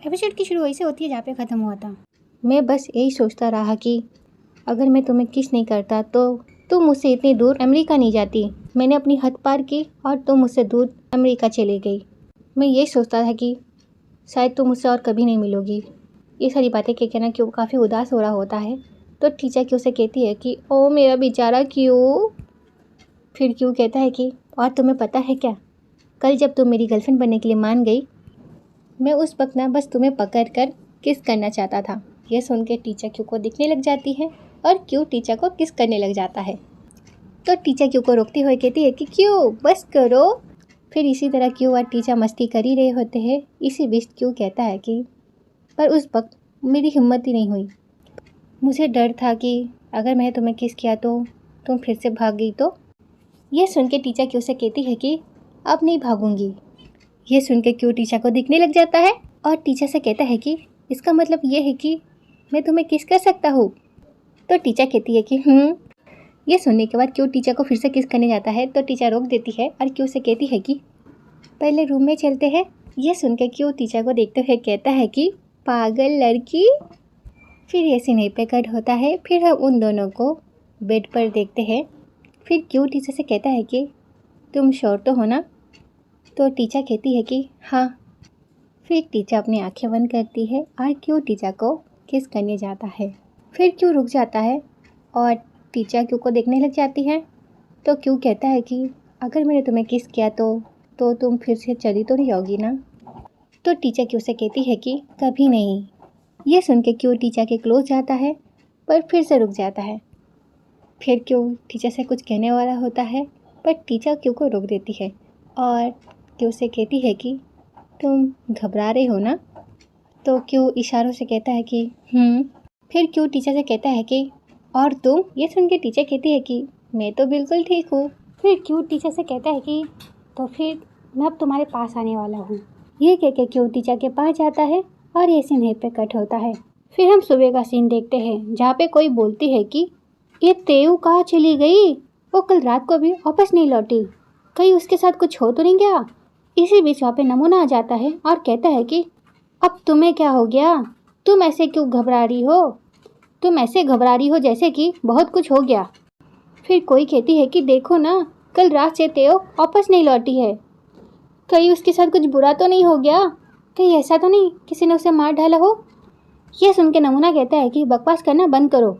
Episode की शुरू वहीं से होती है जहाँ पे ख़त्म हुआ था। मैं बस यही सोचता रहा कि अगर मैं तुम्हें किस नहीं करता तो तुम मुझसे इतनी दूर अमेरिका नहीं जाती। मैंने अपनी हद पार की और तुम मुझसे दूर अमेरिका चली गई। मैं यही सोचता था कि शायद तुम मुझसे और कभी नहीं मिलोगी। ये सारी बातें कह ना क्यों काफ़ी उदास हो रहा होता है तो टीचर क्यों से कहती है कि ओ मेरा बेचारा क्यों। फिर क्यों कहता है कि और तुम्हें पता है क्या, कल जब तुम मेरी गर्लफ्रेंड बनने के लिए मान गई, मैं उस वक्त ना बस तुम्हें पकड़ कर किस करना चाहता था। यह सुन के टीचर क्यों को दिखने लग जाती है और क्यों टीचर को किस करने लग जाता है। तो टीचर क्यों को रोकती हुए कहती है कि क्यों बस करो। फिर इसी तरह क्यों और टीचर मस्ती कर ही रहे होते हैं। इसी बीच क्यों कहता है कि पर उस वक्त मेरी हिम्मत ही नहीं हुई। मुझे डर था कि अगर मैंने तुम्हें किस किया तो तुम फिर से भाग गई तो। यह सुन के टीचर क्यों से कहती है कि अब नहीं भागूंगी। यह सुन के क्यों टीचर को दिखने लग जाता है और टीचर से कहता है कि इसका मतलब यह है कि मैं तुम्हें किस कर सकता हूँ। तो टीचर कहती है कि यह सुनने के बाद क्यों टीचर को फिर से किस करने जाता है तो टीचर रोक देती है और क्यों से कहती है कि पहले रूम में चलते हैं। यह सुन के क्यों टीचर को देखते हुए कहता है कि पागल लड़की। फिर ये सीन यहीं पे कट होता है। फिर हम उन दोनों को बेड पर देखते हैं। फिर क्यों टीचर से कहता है कि तुम श्योर तो हो ना। तो टीचर कहती है कि हाँ। फिर टीचर अपनी आंखें बंद करती है और क्यों टीचर को किस करने जाता है। फिर क्यों रुक जाता है और टीचर क्यों को देखने लग जाती है। तो क्यों कहता है कि अगर मैंने तुम्हें किस किया तो तुम फिर से चली तो नहीं होगी ना। तो टीचर क्यों से कहती है कि कभी नहीं। ये सुन के क्यों टीचर के क्लोज जाता है पर फिर से रुक जाता है। फिर क्यों टीचर से कुछ कहने वाला होता है पर टीचर क्यों को रोक देती है और क्यों से कहती है कि तुम घबरा रहे हो ना। तो क्यों इशारों से कहता है कि फिर क्यों टीचर से कहता है कि और तुम। ये सुन के टीचर कहती है कि मैं तो बिल्कुल ठीक हूँ। फिर क्यों टीचर से कहता है कि तो फिर मैं अब तुम्हारे पास आने वाला हूँ। ये कह के क्यों टीचर के पास जाता है और ये सीन यहीं पे कट होता है। फिर हम सुबह का सीन देखते हैं जहाँ पे कोई बोलती है कि ये तेऊ कहाँ चली गई, वो कल रात को भी वापस नहीं लौटी, कहीं उसके साथ कुछ हो तो नहीं गया। इसी बीच वहाँ पे नमूना आ जाता है और कहता है कि अब तुम्हें क्या हो गया, तुम ऐसे क्यों घबरा रही हो, तुम ऐसे घबरा रही हो जैसे कि बहुत कुछ हो गया। फिर कोई कहती है कि देखो ना कल रात से तेऊ वापस नहीं लौटी है, कहीं उसके साथ कुछ बुरा तो नहीं हो गया, कहीं ऐसा तो नहीं किसी ने उसे मार डाला हो। यह सुन के नमूना कहता है कि बकवास करना बंद करो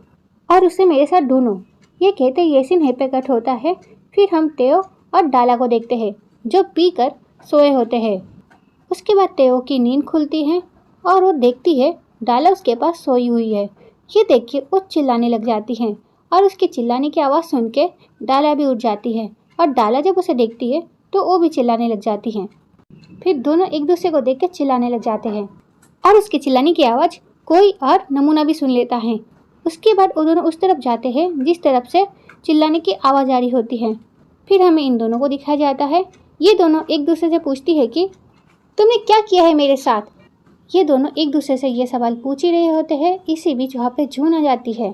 और उसे मेरे साथ ढूंढो। ये कहते ये सीन यहीं पे कट होता है। फिर हम तेओ और डाला को देखते हैं जो पी कर सोए होते हैं। उसके बाद तेओ की नींद खुलती है और वो देखती है डाला उसके पास सोई हुई है। ये देख के वो चिल्लाने लग जाती है और उसके चिल्लाने की आवाज़ सुन के डाला भी उठ जाती है और डाला जब उसे देखती है तो वो भी चिल्लाने लग जाती हैं। फिर दोनों एक दूसरे को देख कर चिल्लाने लग जाते हैं और उसके चिल्लाने की आवाज़ कोई और नमूना भी सुन लेता है। उसके बाद वो दोनों उस तरफ जाते हैं जिस तरफ से चिल्लाने की आवाज़ आ रही होती है। फिर हमें इन दोनों को दिखाया जाता है। ये दोनों एक दूसरे से पूछती है कि तुमने क्या किया है मेरे साथ। ये दोनों एक दूसरे से ये सवाल पूछ ही रहे होते हैं। इसी बीच वहाँ पे जून आ जाती है।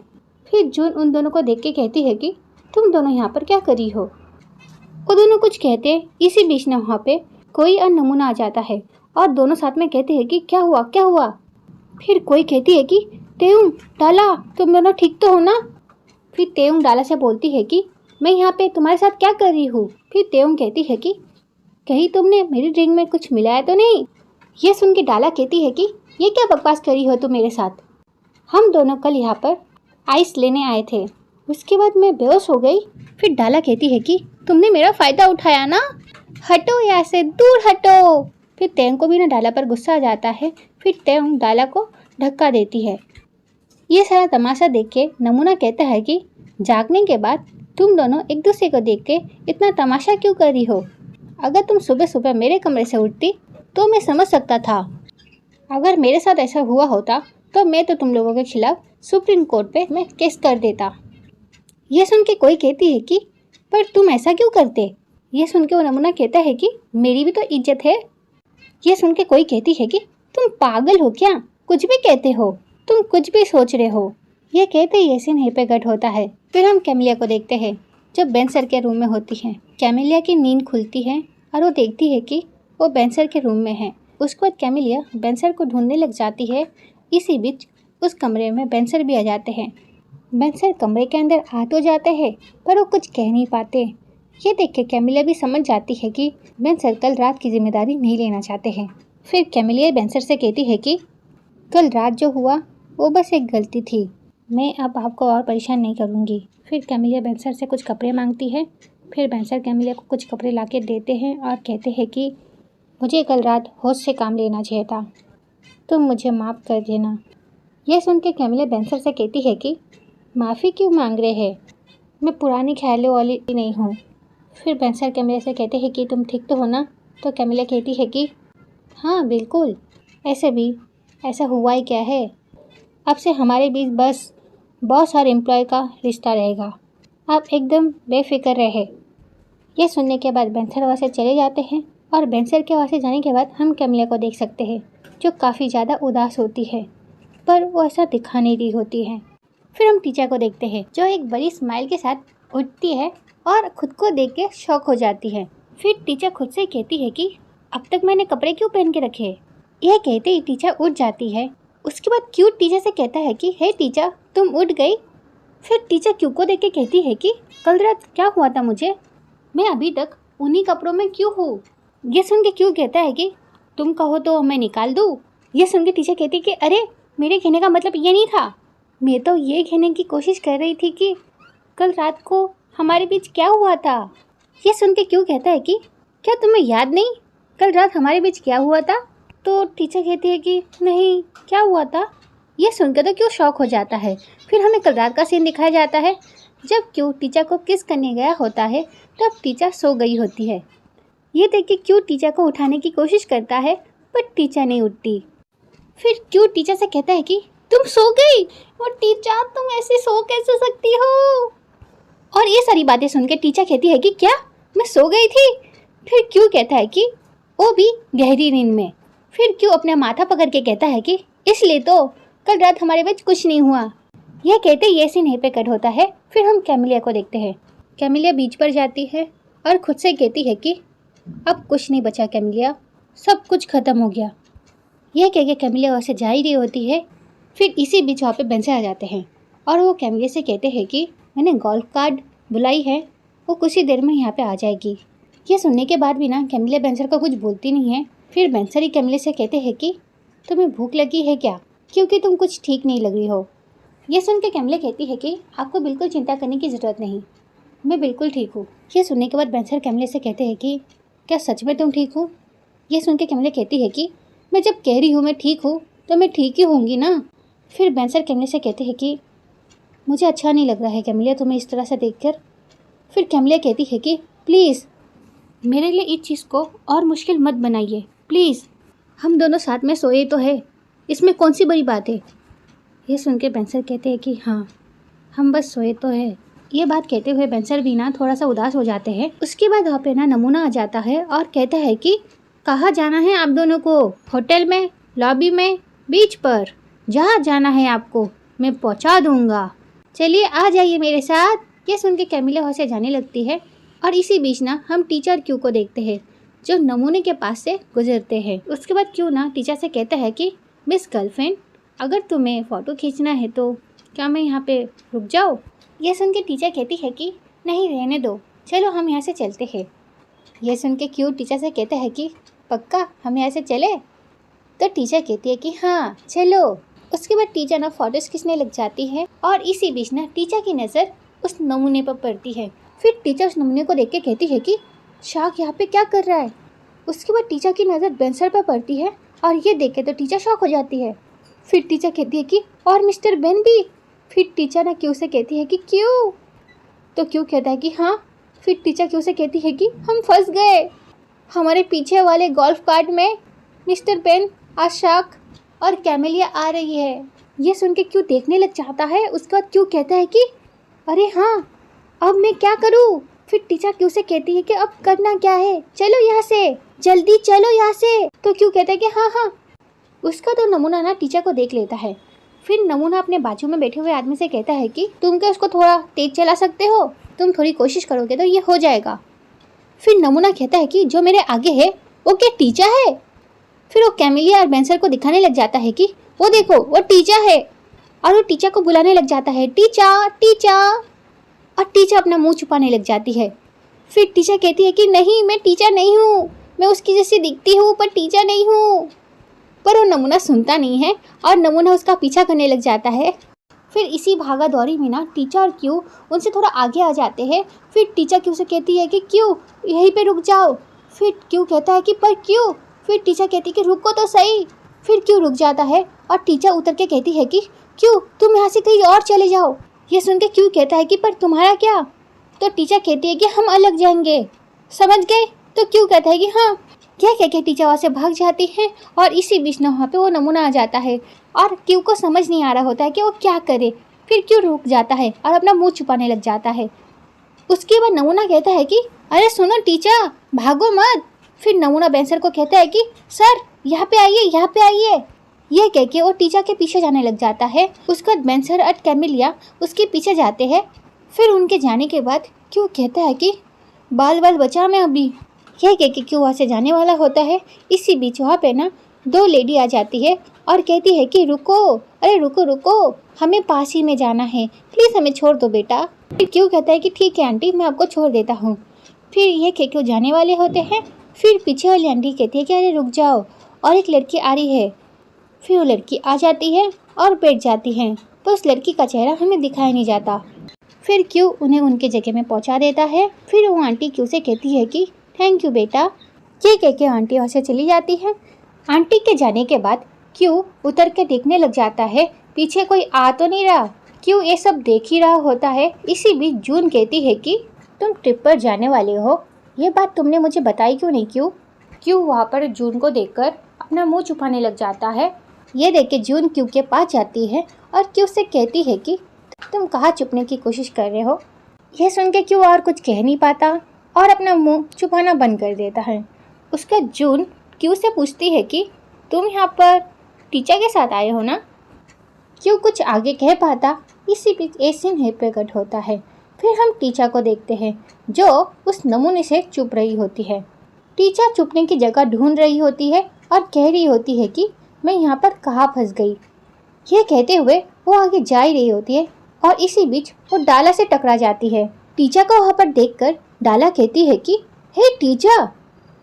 फिर जून उन दोनों को देख के कहती है कि तुम दोनों यहाँ पर क्या कर रही हो। वो दोनों कुछ कहते इसी बीच ना वहाँ पे कोई और नमूना आ जाता है और दोनों साथ में कहते हैं कि क्या हुआ क्या हुआ। फिर कोई कहती है कि तेऊं डाला तुम दोनों ठीक तो हो ना। फिर तेऊं डाला से बोलती है कि मैं यहाँ पे तुम्हारे साथ क्या कर रही हूँ। फिर तेऊं कहती है कि कहीं तुमने मेरी ड्रिंक में कुछ मिलाया तो नहीं। ये सुन के डाला कहती है कि ये क्या बकवास करी हो तुम मेरे साथ, हम दोनों कल यहाँ पर आइस लेने आए थे, उसके बाद मैं बेहोश हो गई। फिर डाला कहती है कि तुमने मेरा फ़ायदा उठाया ना, हटो यहाँ से दूर हटो। फिर तेऊं को भी ना डाला पर गुस्सा आ जाता है। फिर तेऊं डाला को धक्का देती है। ये सारा तमाशा देख के नमूना कहता है कि जागने के बाद तुम दोनों एक दूसरे को देख के इतना तमाशा क्यों कर रही हो। अगर तुम सुबह सुबह मेरे कमरे से उठती तो मैं समझ सकता था। अगर मेरे साथ ऐसा हुआ होता तो मैं तो तुम लोगों के खिलाफ सुप्रीम कोर्ट पे मैं केस कर देता। ये सुन के कोई कहती है कि पर तुम ऐसा क्यों करते। ये सुन के वो नमूना कहता है कि मेरी भी तो इज्जत है। ये सुन के कोई कहती है कि तुम पागल हो क्या, कुछ भी कहते हो, तुम कुछ भी सोच रहे हो। ये कहते ही ये सीन यहीं पे कट होता है। फिर हम कैमिलिया को देखते हैं जब बेन सर के रूम में होती है। कैमिलिया की नींद खुलती है और वो देखती है कि वो बेन सर के रूम में है उसके बाद कैमिलिया बेंसर को ढूंढने लग जाती है। इसी बीच उस कमरे में बेंसर भी आ जाते हैं। बेंसर कमरे के अंदर आ तो जाते हैं पर वो कुछ कह नहीं पाते। ये देख के कैमिलिया भी समझ जाती है कि बेंसर कल रात की जिम्मेदारी नहीं लेना चाहते हैं। फिर कैमिलिया बेंसर से कहती है कि कल रात जो हुआ वो बस एक गलती थी, मैं अब आपको और परेशान नहीं करूँगी। फिर कैमिलिया बेंसर से कुछ कपड़े मांगती है। फिर बेंसर कैमिलिया को कुछ कपड़े ला के देते हैं और कहते हैं कि मुझे कल रात होश से काम लेना चाहिए था, तुम मुझे माफ़ कर देना। यह सुन के कैमिलिया बेंसर से कहती है कि माफ़ी क्यों मांग रहे हैं, मैं पुरानी ख्यालों वाली नहीं हूँ। फिर बेंसर कैमिलिया से कहते हैं कि तुम ठीक तो हो ना। तो कैमिलिया कहती है कि हाँ बिल्कुल, ऐसे भी ऐसा हुआ ही क्या है, अब से हमारे बीच बस बॉस और एम्प्लॉय का रिश्ता रहेगा, आप एकदम बेफिक्र रहे। यह सुनने के बाद बेंसर वहाँ से चले जाते हैं और बेंसर के वहाँ से जाने के बाद हम कैमिलिया को देख सकते हैं जो काफ़ी ज़्यादा उदास होती है, पर वो ऐसा दिखा नहीं रही होती है। फिर हम टीचा को देखते हैं जो एक बड़ी स्माइल के साथ उठती है और खुद को देख के शॉक हो जाती है। फिर टीचा खुद से कहती है कि अब तक मैंने कपड़े क्यों पहन के रखे। यह कहते ही टीचा उठ जाती है। उसके बाद क्यू टीचा से कहता है कि हे टीचा, तुम उठ गई। फिर टीचा क्यू को देख के कहती है कि कल रात क्या हुआ था मुझे, मैं अभी तक उन्हीं कपड़ों में क्यों हूँ। ये सुन के क्यू कहता है कि तुम कहो तो मैं निकाल दूँ। ये सुन के टीचा कहती है कि अरे मेरे कहने का मतलब ये नहीं था, मैं तो ये कहने की कोशिश कर रही थी कि कल रात को हमारे बीच क्या हुआ था। ये सुन के क्यों कहता है कि क्या तुम्हें याद नहीं कल रात हमारे बीच क्या हुआ था। तो टीचर कहती है कि नहीं, क्या हुआ था। ये सुनकर तो क्यों शॉक हो जाता है। फिर हमें कल रात का सीन दिखाया जाता है जब क्यों टीचर को किस करने गया होता है, तब टीचर सो गई होती है। ये देख के क्यों टीचर को उठाने की कोशिश करता है पर टीचर नहीं उठती। फिर क्यों टीचर से कहता है कि तुम सो गई, और टीचर तुम ऐसे सो कैसे सकती हो। और ये सारी बातें सुन के टीचर कहती है कि क्या मैं सो गई थी। फिर क्यों कहता है कि वो भी गहरी नींद में। फिर क्यों अपना माथा पकड़ के कहता है कि इसलिए तो कल रात हमारे बीच कुछ नहीं हुआ। यह कहते ये सीन यहीं पे कट होता है। फिर हम कैमिलिया को देखते हैं। कैमिलिया बीच पर जाती है और खुद से कहती है कि अब कुछ नहीं बचा कैमिलिया, सब कुछ खत्म हो गया। यह कह के कैमिलिया वहाँ से जा ही रही होती है। फिर इसी बीच वहाँ पे बेंसर आ जाते हैं और वो कैमिलिया से कहते हैं कि मैंने गोल्फ कार्ड बुलाई है, वो कुछ ही देर में यहाँ पे आ जाएगी। ये सुनने के बाद भी ना कैमिलिया बेंसर को कुछ बोलती नहीं है। फिर बेंसर ही कैमिलिया से कहते हैं कि तुम्हें भूख लगी है क्या, क्योंकि तुम कुछ ठीक नहीं लग रही हो। ये सुन के कैमिलिया कहती है कि आपको बिल्कुल चिंता करने की ज़रूरत नहीं, मैं बिल्कुल ठीक हूँ। ये सुनने के बाद बेंसर कैमिलिया से कहते हैं कि क्या सच में तुम ठीक हो। ये सुन के कैमिलिया कहती है कि मैं जब कह रही हूँ मैं ठीक हूँ तो मैं ठीक ही होंगी ना। फिर बेंसर कैमिलिया से कहते हैं कि मुझे अच्छा नहीं लग रहा है कैमिलिया तुम्हें इस तरह से देखकर। फिर कैमिलिया कहती है कि प्लीज़ मेरे लिए इस चीज़ को और मुश्किल मत बनाइए प्लीज़, हम दोनों साथ में सोए तो है, इसमें कौन सी बड़ी बात है। ये सुन के बेंसर कहते हैं कि हाँ हम बस सोए तो है। ये बात कहते हुए बेंसर भी ना थोड़ा सा उदास हो जाते हैं। उसके बाद वहाँ पे ना नमूना आ जाता है और कहता है कि कहाँ जाना है आप दोनों को, होटल में, लॉबी में, बीच पर, जहाँ जाना है आपको मैं पहुँचा दूँगा, चलिए आ जाइए मेरे साथ। ये सुन के कैमिलिया वहाँ से जाने लगती है और इसी बीच ना हम टीचर क्यू को देखते हैं जो नमूने के पास से गुजरते हैं। उसके बाद क्यू ना टीचर से कहता है कि मिस गर्लफ्रेंड, अगर तुम्हें फ़ोटो खींचना है तो क्या मैं यहाँ पे रुक जाऊँ। ये सुन के टीचर कहती है कि नहीं रहने दो, चलो हम यहाँ से चलते हैं। ये सुन के क्यू टीचर से कहता है कि पक्का हम यहाँ से चले। तो टीचर कहती है कि हाँ चलो। उसके बाद टीचर ना फ़ोटोज़ खींचने लग जाती है और इसी बीच ना टीचर की नज़र उस नमूने पर पड़ती है। फिर टीचर उस नमूने को देख के कहती है कि शाक यहाँ पे क्या कर रहा है। उसके बाद टीचर की नज़र बेंसर पर पड़ती है और ये देख के तो टीचर शॉक हो जाती है। फिर टीचर कहती है कि और मिस्टर बेन भी। फिर टीचर ना क्यू से कहती है कि क्यों। तो क्यू कहता है कि हाँ। फिर टीचर क्यू से कहती है कि हम फंस गए, हमारे पीछे वाले गोल्फ कार्ट में मिस्टर बेन, आशाक और कैमिलिया आ रही है। ये सुन के क्यू देखने लग जाता है। उसके बाद क्यू कहता है कि अरे हाँ अब मैं क्या करूँ। फिर टीचर क्यू से कहती है कि अब करना क्या है, चलो यहाँ से, जल्दी चलो यहाँ से। तो क्यू कहता है कि हाँ हाँ। उसका तो नमूना ना टीचर को देख लेता है। फिर नमूना अपने बाजू में बैठे हुए आदमी से कहता है कि तुम क्या उसको थोड़ा तेज चला सकते हो, तुम थोड़ी कोशिश करोगे तो ये हो जाएगा। फिर नमूना कहता है कि जो मेरे आगे है वो क्या टीचर है। फिर वो कैमिलिया और बेंसर को दिखाने लग जाता है कि वो देखो वो टीचा है, और वो टीचा को बुलाने लग जाता है, टीचा टीचा। और टीचा अपना मुंह छुपाने लग जाती है। फिर टीचा कहती है कि नहीं, मैं टीचा नहीं हूँ, मैं उसकी जैसी दिखती हूँ पर टीचा नहीं हूँ। पर वो नमूना सुनता नहीं है और नमूना उसका पीछा करने लग जाता है। फिर इसी भागा दौड़ी में ना टीचा और क्यू उनसे थोड़ा आगे आ जाते हैं। फिर टीचा क्यू से कहती है कि क्यू यहीं पे रुक जाओ। फिर क्यू कहता है कि पर क्यू। फिर टीचा कहती है कि रुको तो सही। फिर क्यू रुक जाता है और टीचा उतर के कहती है कि क्यू तुम यहाँ से कहीं और चले जाओ। ये सुन के क्यू कहता है कि पर तुम्हारा क्या। तो टीचा कहती है कि हम अलग जाएंगे, समझ गए। तो क्यू कहता है कि हाँ। क्या कह के टीचा वहाँ से भाग जाती है और इसी बीच ना वहाँ पे वो नमूना आ जाता है और क्यू को समझ नहीं आ रहा होता है कि वो क्या करे। फिर क्यू रुक जाता है और अपना मुंह छुपाने लग जाता है। उसके बाद नमूना कहता है कि अरे सुनो टीचा, भागो मत। फिर नमूना बेंसर को कहता है कि सर यहाँ पे आइए, यहाँ पे आइए। यह कह के वो टीचा के पीछे जाने लग जाता है। उसके बाद बेंसर और कैमिलिया उसके पीछे जाते हैं। फिर उनके जाने के बाद क्यू कहता है कि बाल बाल बचा मैं अभी। यह कह के क्यू वहाँ से जाने वाला होता है। इसी बीच वहाँ पे ना दो लेडी आ जाती है और कहती है कि रुको, अरे रुको रुको, हमें पास ही में जाना है, प्लीज़ हमें छोड़ दो बेटा। फिर क्यू कहता है कि ठीक है आंटी, मैं आपको छोड़ देता हूँ। फिर ये कह के जाने वाले होते हैं। फिर पीछे वाली आंटी कहती है कि अरे रुक जाओ, और एक लड़की आ रही है। फिर वो लड़की आ जाती है और बैठ जाती है, पर उस लड़की का चेहरा हमें दिखाई नहीं जाता। फिर क्यू उन्हें उनके जगह में पहुंचा देता है। फिर वो आंटी क्यू से कहती है कि थैंक यू बेटा। ये कह के आंटी वहाँ से चली जाती है। आंटी के जाने के बाद क्यू उतर के देखने लग जाता है पीछे कोई आ तो नहीं रहा। क्यू ये सब देख ही रहा होता है। इसी बीच जून कहती है कि तुम ट्रिप पर जाने वाले हो, ये बात तुमने मुझे बताई क्यों नहीं क्यू। क्यू वहाँ पर जून को देखकर अपना मुंह छुपाने लग जाता है। ये देख के जून क्यू के पास जाती है और क्यू से कहती है कि तुम कहाँ छुपने की कोशिश कर रहे हो। यह सुन के क्यू और कुछ कह नहीं पाता और अपना मुंह छुपाना बंद कर देता है। उसका जून क्यू से पूछती है कि तुम यहाँ पर टीचर के साथ आए हो ना। क्यू कुछ आगे कह पाता। इसी बीच एक सीन है प्रकट होता है। फिर हम टीचा को देखते हैं जो उस नमूने से चुप रही होती है। टीचा छुपने की जगह ढूंढ रही होती है और कह रही होती है कि मैं यहाँ पर कहाँ फंस गई। यह कहते हुए वो आगे जा ही रही होती है और इसी बीच वो डाला से टकरा जाती है। टीचा को वहाँ पर देखकर डाला कहती है कि हे टीचा,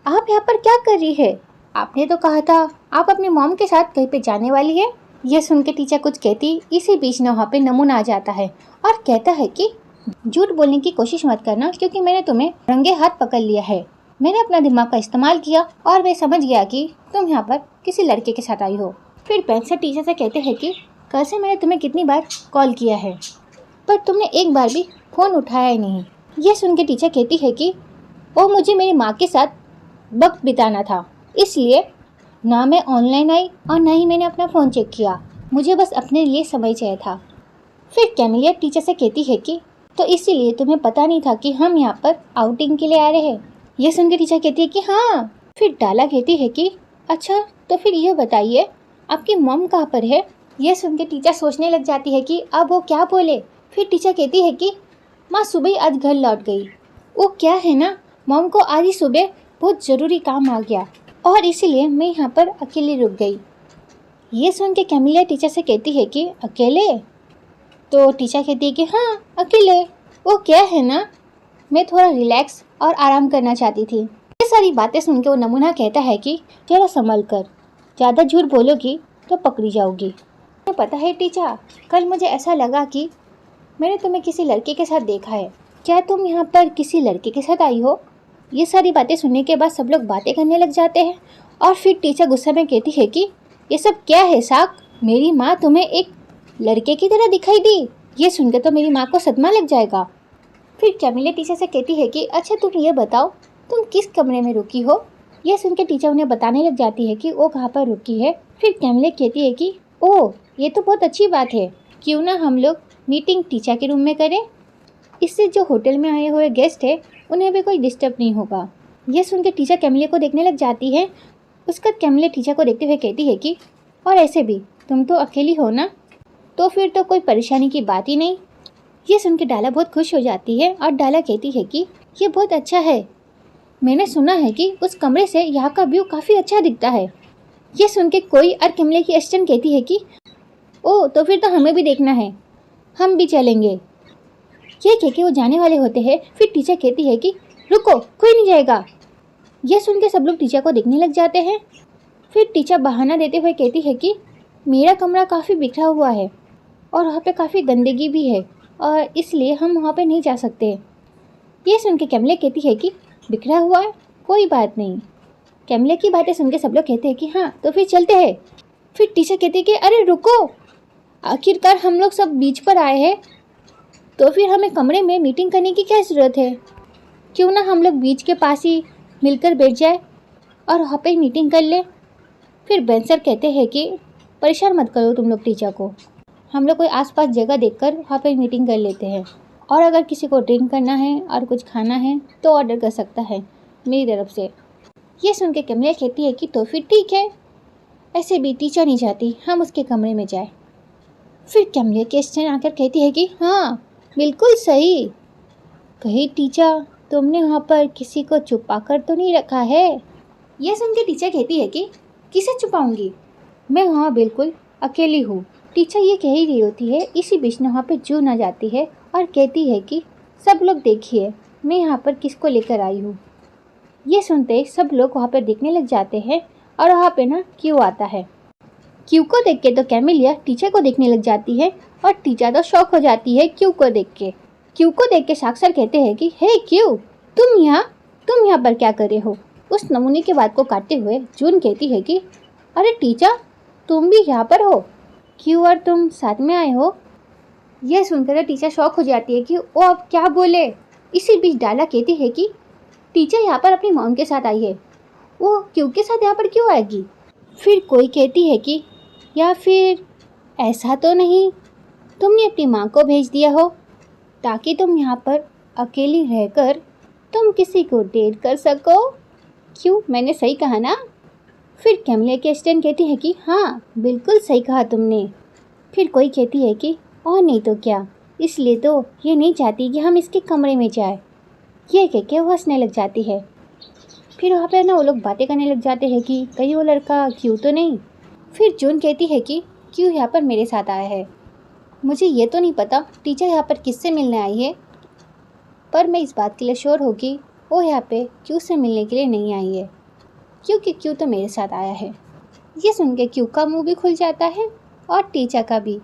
आप यहाँ पर क्या कर रही है? आपने तो कहा था आप अपनी मॉम के साथ कहीं पे जाने वाली है। यह सुन के टीचा कुछ कहती, इसी बीच न वहाँ पे नमूना आ जाता है और कहता है कि झूठ बोलने की कोशिश मत करना, क्योंकि मैंने तुम्हें रंगे हाथ पकड़ लिया है। मैंने अपना दिमाग का इस्तेमाल किया और मैं समझ गया कि तुम यहाँ पर किसी लड़के के साथ आई हो। फिर बेंसर टीचर से कहते हैं कि कल से मैंने तुम्हें कितनी बार कॉल किया है पर तुमने एक बार भी फ़ोन उठाया ही नहीं। यह सुन के टीचर कहती है कि वो मुझे मेरी माँ के साथ वक्त बिताना था, इसलिए ना मैं ऑनलाइन आई और ना ही मैंने अपना फ़ोन चेक किया। मुझे बस अपने लिए समय चाहिए था। फिर कैमिलिया टीचर से कहती है कि तो इसीलिए तुम्हें पता नहीं था कि हम यहाँ पर आउटिंग के लिए आ रहे हैं। यह सुन के टीचर कहती है कि हाँ। फिर डाला कहती है कि अच्छा तो फिर ये बताइए आपकी मॉम कहाँ पर है। यह सुन के टीचर सोचने लग जाती है कि अब वो क्या बोले। फिर टीचर कहती है कि माँ सुबह ही आज घर लौट गई। वो क्या है ना, मॉम को आज ही सुबह बहुत ज़रूरी काम आ गया और इसीलिए मैं यहाँ पर अकेले रुक गई। ये सुन के कैमिलिया टीचर से कहती है कि अकेले। तो टीचर कहती है कि हाँ अकेले। वो क्या है ना, मैं थोड़ा रिलैक्स और आराम करना चाहती थी। ये सारी बातें सुन के वो नमूना कहता है कि जरा संभल कर, ज़्यादा झूठ बोलोगी तो पकड़ी जाओगी। तो पता है टीचर, कल मुझे ऐसा लगा कि मैंने तुम्हें किसी लड़के के साथ देखा है। क्या तुम यहाँ पर किसी लड़के के साथ आई हो? ये सारी बातें सुनने के बाद सब लोग बातें करने लग जाते हैं और फिर टीचर गुस्से में कहती है कि ये सब क्या है साक, मेरी माँ तुम्हें एक लड़के की तरह दिखाई दी। ये सुनकर तो मेरी माँ को सदमा लग जाएगा। फिर कैमिलिया टीचर से कहती है कि अच्छा तुम ये बताओ तुम किस कमरे में रुकी हो। यह सुन के टीचर उन्हें बताने लग जाती है कि वो कहाँ पर रुकी है। फिर कैमिलिया कहती है कि ओह ये तो बहुत अच्छी बात है, क्यों ना हम लोग मीटिंग टीचर के रूम में करें। इससे जो होटल में आए हुए गेस्ट है उन्हें भी कोई डिस्टर्ब नहीं होगा। यह सुन के टीचर कैमिलिया को देखने लग जाती है। उसके बाद कैमिलिया टीचर को देखते हुए कहती है कि और ऐसे भी तुम तो अकेली हो ना, तो फिर तो कोई परेशानी की बात ही नहीं। ये सुन के डाला बहुत खुश हो जाती है और डाला कहती है कि ये बहुत अच्छा है, मैंने सुना है कि उस कमरे से यहाँ का व्यू काफ़ी अच्छा दिखता है। ये सुन के कोई और कमले की असिस्टेंट कहती है कि ओ तो फिर तो हमें भी देखना है, हम भी चलेंगे। ये कह के वो जाने वाले होते हैं। फिर टीचर कहती है कि रुको, कोई नहीं जाएगा। यह सुन के सब लोग टीचर को देखने लग जाते हैं। फिर टीचर बहाना देते हुए कहती है कि मेरा कमरा काफ़ी बिखरा हुआ है और वहाँ पे काफ़ी गंदगी भी है और इसलिए हम वहाँ पे नहीं जा सकते। ये सुन के कैमले कहती है कि बिखरा हुआ है, कोई बात नहीं। कैमले की बातें सुन के सब लोग कहते हैं कि हाँ तो फिर चलते हैं। फिर टीचर कहती है कि अरे रुको, आखिरकार हम लोग सब बीच पर आए हैं तो फिर हमें कमरे में मीटिंग करने की क्या ज़रूरत है, क्यों ना हम लोग बीच के पास ही मिलकर बैठ जाए और वहाँ पे मीटिंग कर ले। फिर बेंसर कहते हैं कि परेशान मत करो तुम लोग टीचर को, हम लोग कोई आसपास जगह देखकर वहाँ पे मीटिंग कर लेते हैं और अगर किसी को ड्रिंक करना है और कुछ खाना है तो ऑर्डर कर सकता है मेरी तरफ से। ये सुन के कैमले कहती है कि तो फिर ठीक है, ऐसे भी टीचर नहीं चाहती हम उसके कमरे में जाए। फिर कैमले के असिस्टेंट आकर कहती है कि हाँ बिल्कुल सही, कहीं टीचर तुमने वहाँ पर किसी को छुपा कर तो नहीं रखा है। यह सुन के टीचर कहती है कि किसे छुपाऊंगी, मैं वहाँ बिल्कुल अकेली हूँ। टीचर ये कह ही रही होती है, इसी बीच में वहाँ पे जून आ जाती है और कहती है कि सब लोग देखिए मैं यहाँ पर किसको लेकर आई हूँ। ये सुनते सब लोग वहाँ पर देखने लग जाते हैं और वहाँ पे ना क्यू आता है। क्यू को देख के तो कैमिलिया टीचर को देखने लग जाती है और टीचर तो शॉक हो जाती है क्यू को देख के। क्यू को देख के साक्षर कहते हैं कि हे क्यू, तुम यहाँ पर क्या कर रहे हो। उस नमूने के बात को काटते हुए जून कहती है कि अरे टीचर तुम भी यहाँ पर हो, क्यू और तुम साथ में आए हो। यह सुनकर टीचर शॉक हो जाती है कि वो अब क्या बोले। इसी बीच डाला कहती है कि टीचर यहाँ पर अपनी मॉम के साथ आई है, वो क्यू के साथ यहाँ पर क्यों आएगी। फिर कोई कहती है कि या फिर ऐसा तो नहीं तुमने अपनी माँ को भेज दिया हो ताकि तुम यहाँ पर अकेली रहकर तुम किसी को डेट कर सको। क्यों, मैंने सही कहा ना। फिर कैमले के असिस्टेंट कहती है कि हाँ बिल्कुल सही कहा तुमने। फिर कोई कहती है कि और नहीं तो क्या, इसलिए तो ये नहीं चाहती कि हम इसके कमरे में जाए। ये कह के वो हंसने लग जाती है। फिर वहाँ पर ना वो लोग बातें करने लग जाते हैं कि कहीं वो लड़का क्यों तो नहीं। फिर जून कहती है कि क्यों यहाँ पर मेरे साथ आया है, मुझे ये तो नहीं पता टीचर यहाँ पर किससे मिलने आई है, पर मैं इस बात के लिए श्योर हूँ कि वो यहाँ पे क्यू से मिलने के लिए नहीं आई है, क्योंकि क्यू तो मेरे साथ आया है। ये सुन के क्यू का मुंह भी खुल जाता है और टीचर का भी।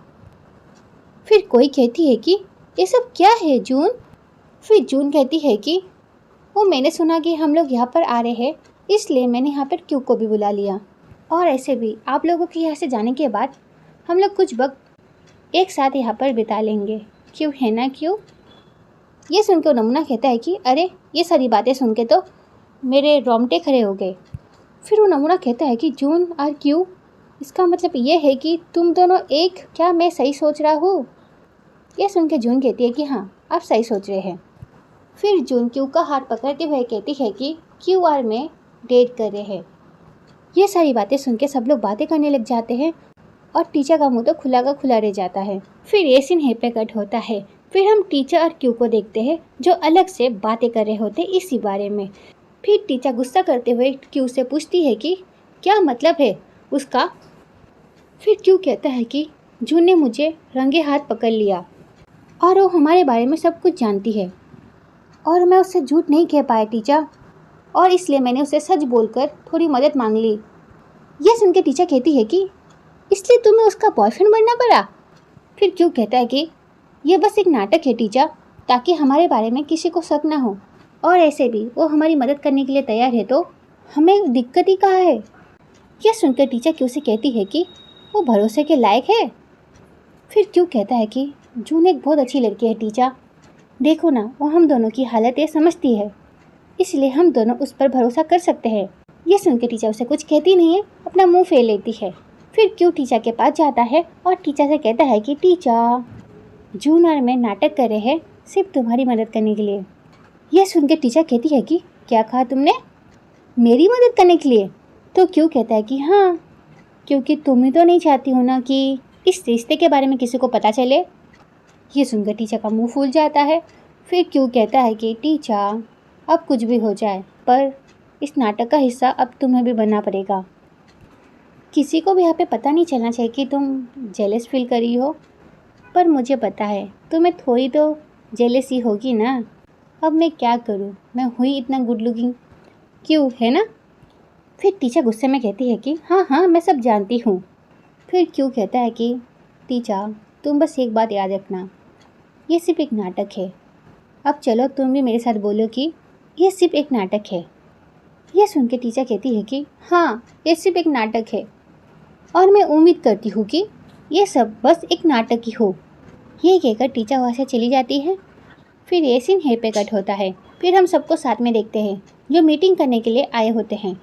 फिर कोई कहती है कि ये सब क्या है जून। फिर जून कहती है कि वो मैंने सुना कि हम लोग यहाँ पर आ रहे हैं, इसलिए मैंने यहाँ पर क्यू को भी बुला लिया और ऐसे भी आप लोगों के यहाँ से जाने के बाद हम लोग कुछ वक्त एक साथ यहाँ पर बिता लेंगे, क्यों है ना क्यों। ये सुन के नमूना कहता है कि अरे ये सारी बातें सुन के तो मेरे रोंगटे खड़े हो गए। फिर वो नमूना कहता है कि जून और क्यू, इसका मतलब ये है कि तुम दोनों एक, क्या मैं सही सोच रहा हूँ। यह सुन के जून कहती है कि हाँ आप सही सोच रहे हैं। फिर जून क्यू का हाथ पकड़ते हुए कहती है कि क्यू और मैं डेट कर रहे हैं। ये सारी बातें सुन के सब लोग बातें करने लग जाते हैं और टीचर का मुंह तो खुला का खुला रह जाता है। फिर ये सीन यहीं पे कट होता है। फिर हम टीचर और क्यू को देखते हैं जो अलग से बातें कर रहे होते इसी बारे में। फिर टीचर गुस्सा करते हुए क्यू से पूछती है कि क्या मतलब है उसका। फिर क्यू कहता है कि जून ने मुझे रंगे हाथ पकड़ लिया और वो हमारे बारे में सब कुछ जानती है और मैं उससे झूठ नहीं कह पाया टीचर, और इसलिए मैंने उसे सच बोलकर थोड़ी मदद मांग ली। यह सुन के टीचर कहती है कि इसलिए तुम्हें उसका बॉयफ्रेंड बनना पड़ा। फिर क्यों कहता है कि यह बस एक नाटक है टीचर, ताकि हमारे बारे में किसी को शक ना हो, और ऐसे भी वो हमारी मदद करने के लिए तैयार है तो हमें दिक्कत ही कहाँ है। यह सुनकर टीचर क्यों से कहती है कि वो भरोसे के लायक है। फिर क्यों कहता है कि जून एक बहुत अच्छी लड़की है टीचर, देखो ना वो हम दोनों की हालत ये समझती है, इसलिए हम दोनों उस पर भरोसा कर सकते हैं। ये सुन के टीचर उसे कुछ कहती नहीं है, अपना मुंह फेर लेती है। फिर क्यों टीचर के पास जाता है और टीचर से कहता है कि टीचर, जून और मैं नाटक कर रहे हैं सिर्फ तुम्हारी मदद करने के लिए। यह सुन के टीचर कहती है कि क्या कहा तुमने, मेरी मदद करने के लिए। तो क्यों कहता है कि हाँ, क्योंकि तुम ही तो नहीं चाहती हो ना कि इस रिश्ते के बारे में किसी को पता चले। ये सुनकर टीचर का मुंह फूल जाता है। फिर क्यों कहता है कि टीचर, अब कुछ भी हो जाए पर इस नाटक का हिस्सा अब तुम्हें भी बनना पड़ेगा। किसी को भी यहाँ पे पता नहीं चलना चाहिए कि तुम जेलस फील कर रही हो, पर मुझे पता है तुम्हें थोड़ी तो जेलसी होगी ना। अब मैं क्या करूँ, मैं हुई इतना गुड लुकिंग, क्यों है ना। फिर टीचर गुस्से में कहती है कि हाँ हाँ मैं सब जानती हूँ। फिर क्यों कहता है कि टीचर तुम बस एक बात याद रखना, ये सिर्फ एक नाटक है। अब चलो तुम भी मेरे साथ बोलो कि ये सिर्फ एक नाटक है। यह सुन के टीचर कहती है कि हाँ ये सिर्फ एक नाटक है और मैं उम्मीद करती हूँ कि ये सब बस एक नाटक ही हो। ये कहकर टीचर वहाँ से चली जाती है। फिर ये सीन यहीं पे कट होता है। फिर हम सबको साथ में देखते हैं जो मीटिंग करने के लिए आए होते हैं।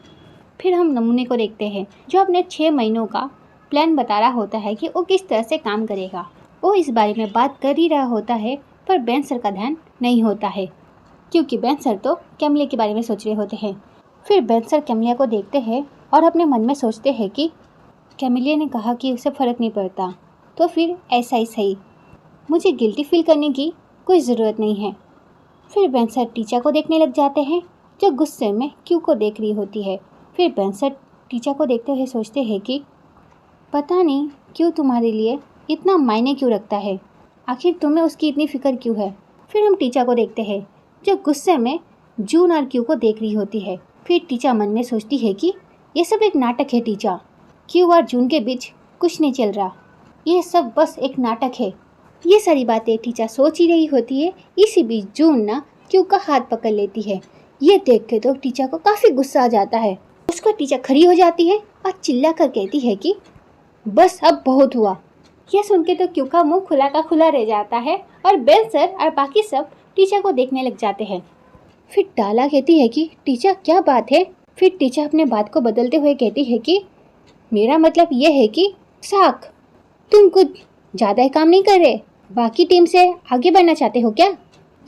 फिर हम नमूने को देखते हैं जो अपने 6 महीनों का प्लान बता रहा होता है कि वो किस तरह से काम करेगा। वो इस बारे में बात कर ही रहा होता है, पर बेन सर का ध्यान नहीं होता है क्योंकि बेन सर तो कैमलिया के बारे में सोच रहे होते हैं। फिर बेन सर कैमलिया को देखते हैं और अपने मन में सोचते हैं कि कैमलिया ने कहा कि उसे फ़र्क नहीं पड़ता, तो फिर ऐसा ही सही, मुझे गिल्टी फील करने की कोई ज़रूरत नहीं है। फिर बेन सर टीचर को देखने लग जाते हैं जो गुस्से में क्यू को देख रही होती है। फिर बेन सर टीचर को देखते हुए सोचते हैं कि पता नहीं क्यों तुम्हारे लिए इतना मायने क्यों रखता है, आखिर तुम्हें उसकी इतनी फ़िक्र क्यों है। फिर हम टीचर को देखते हैं जो गुस्से में जून और क्यू को देख रही होती है। फिर टीचर मन में सोचती है कि ये सब एक नाटक है टीचर, क्यू और जून के बीच कुछ नहीं चल रहा, ये सब बस एक नाटक है। ये सारी बातें टीचर सोच ही रही होती है। इसी बीच जून ना क्यू का हाथ पकड़ लेती है। ये देख के तो टीचर को काफ़ी गुस्सा आ जाता है। उसको टीचर खड़ी हो जाती है और चिल्ला कर कहती है कि बस अब बहुत हुआ। यह सुन के तो क्यू का मुंह खुला का खुला रह जाता है और बेन सर और बाकी सब टीचर को देखने लग जाते हैं। फिर डाला कहती है कि टीचर क्या बात है। फिर टीचर अपने बात को बदलते हुए कहती है कि मेरा मतलब यह है कि साख तुम कुछ ज़्यादा ही काम नहीं कर रहे, बाकी टीम से आगे बढ़ना चाहते हो क्या।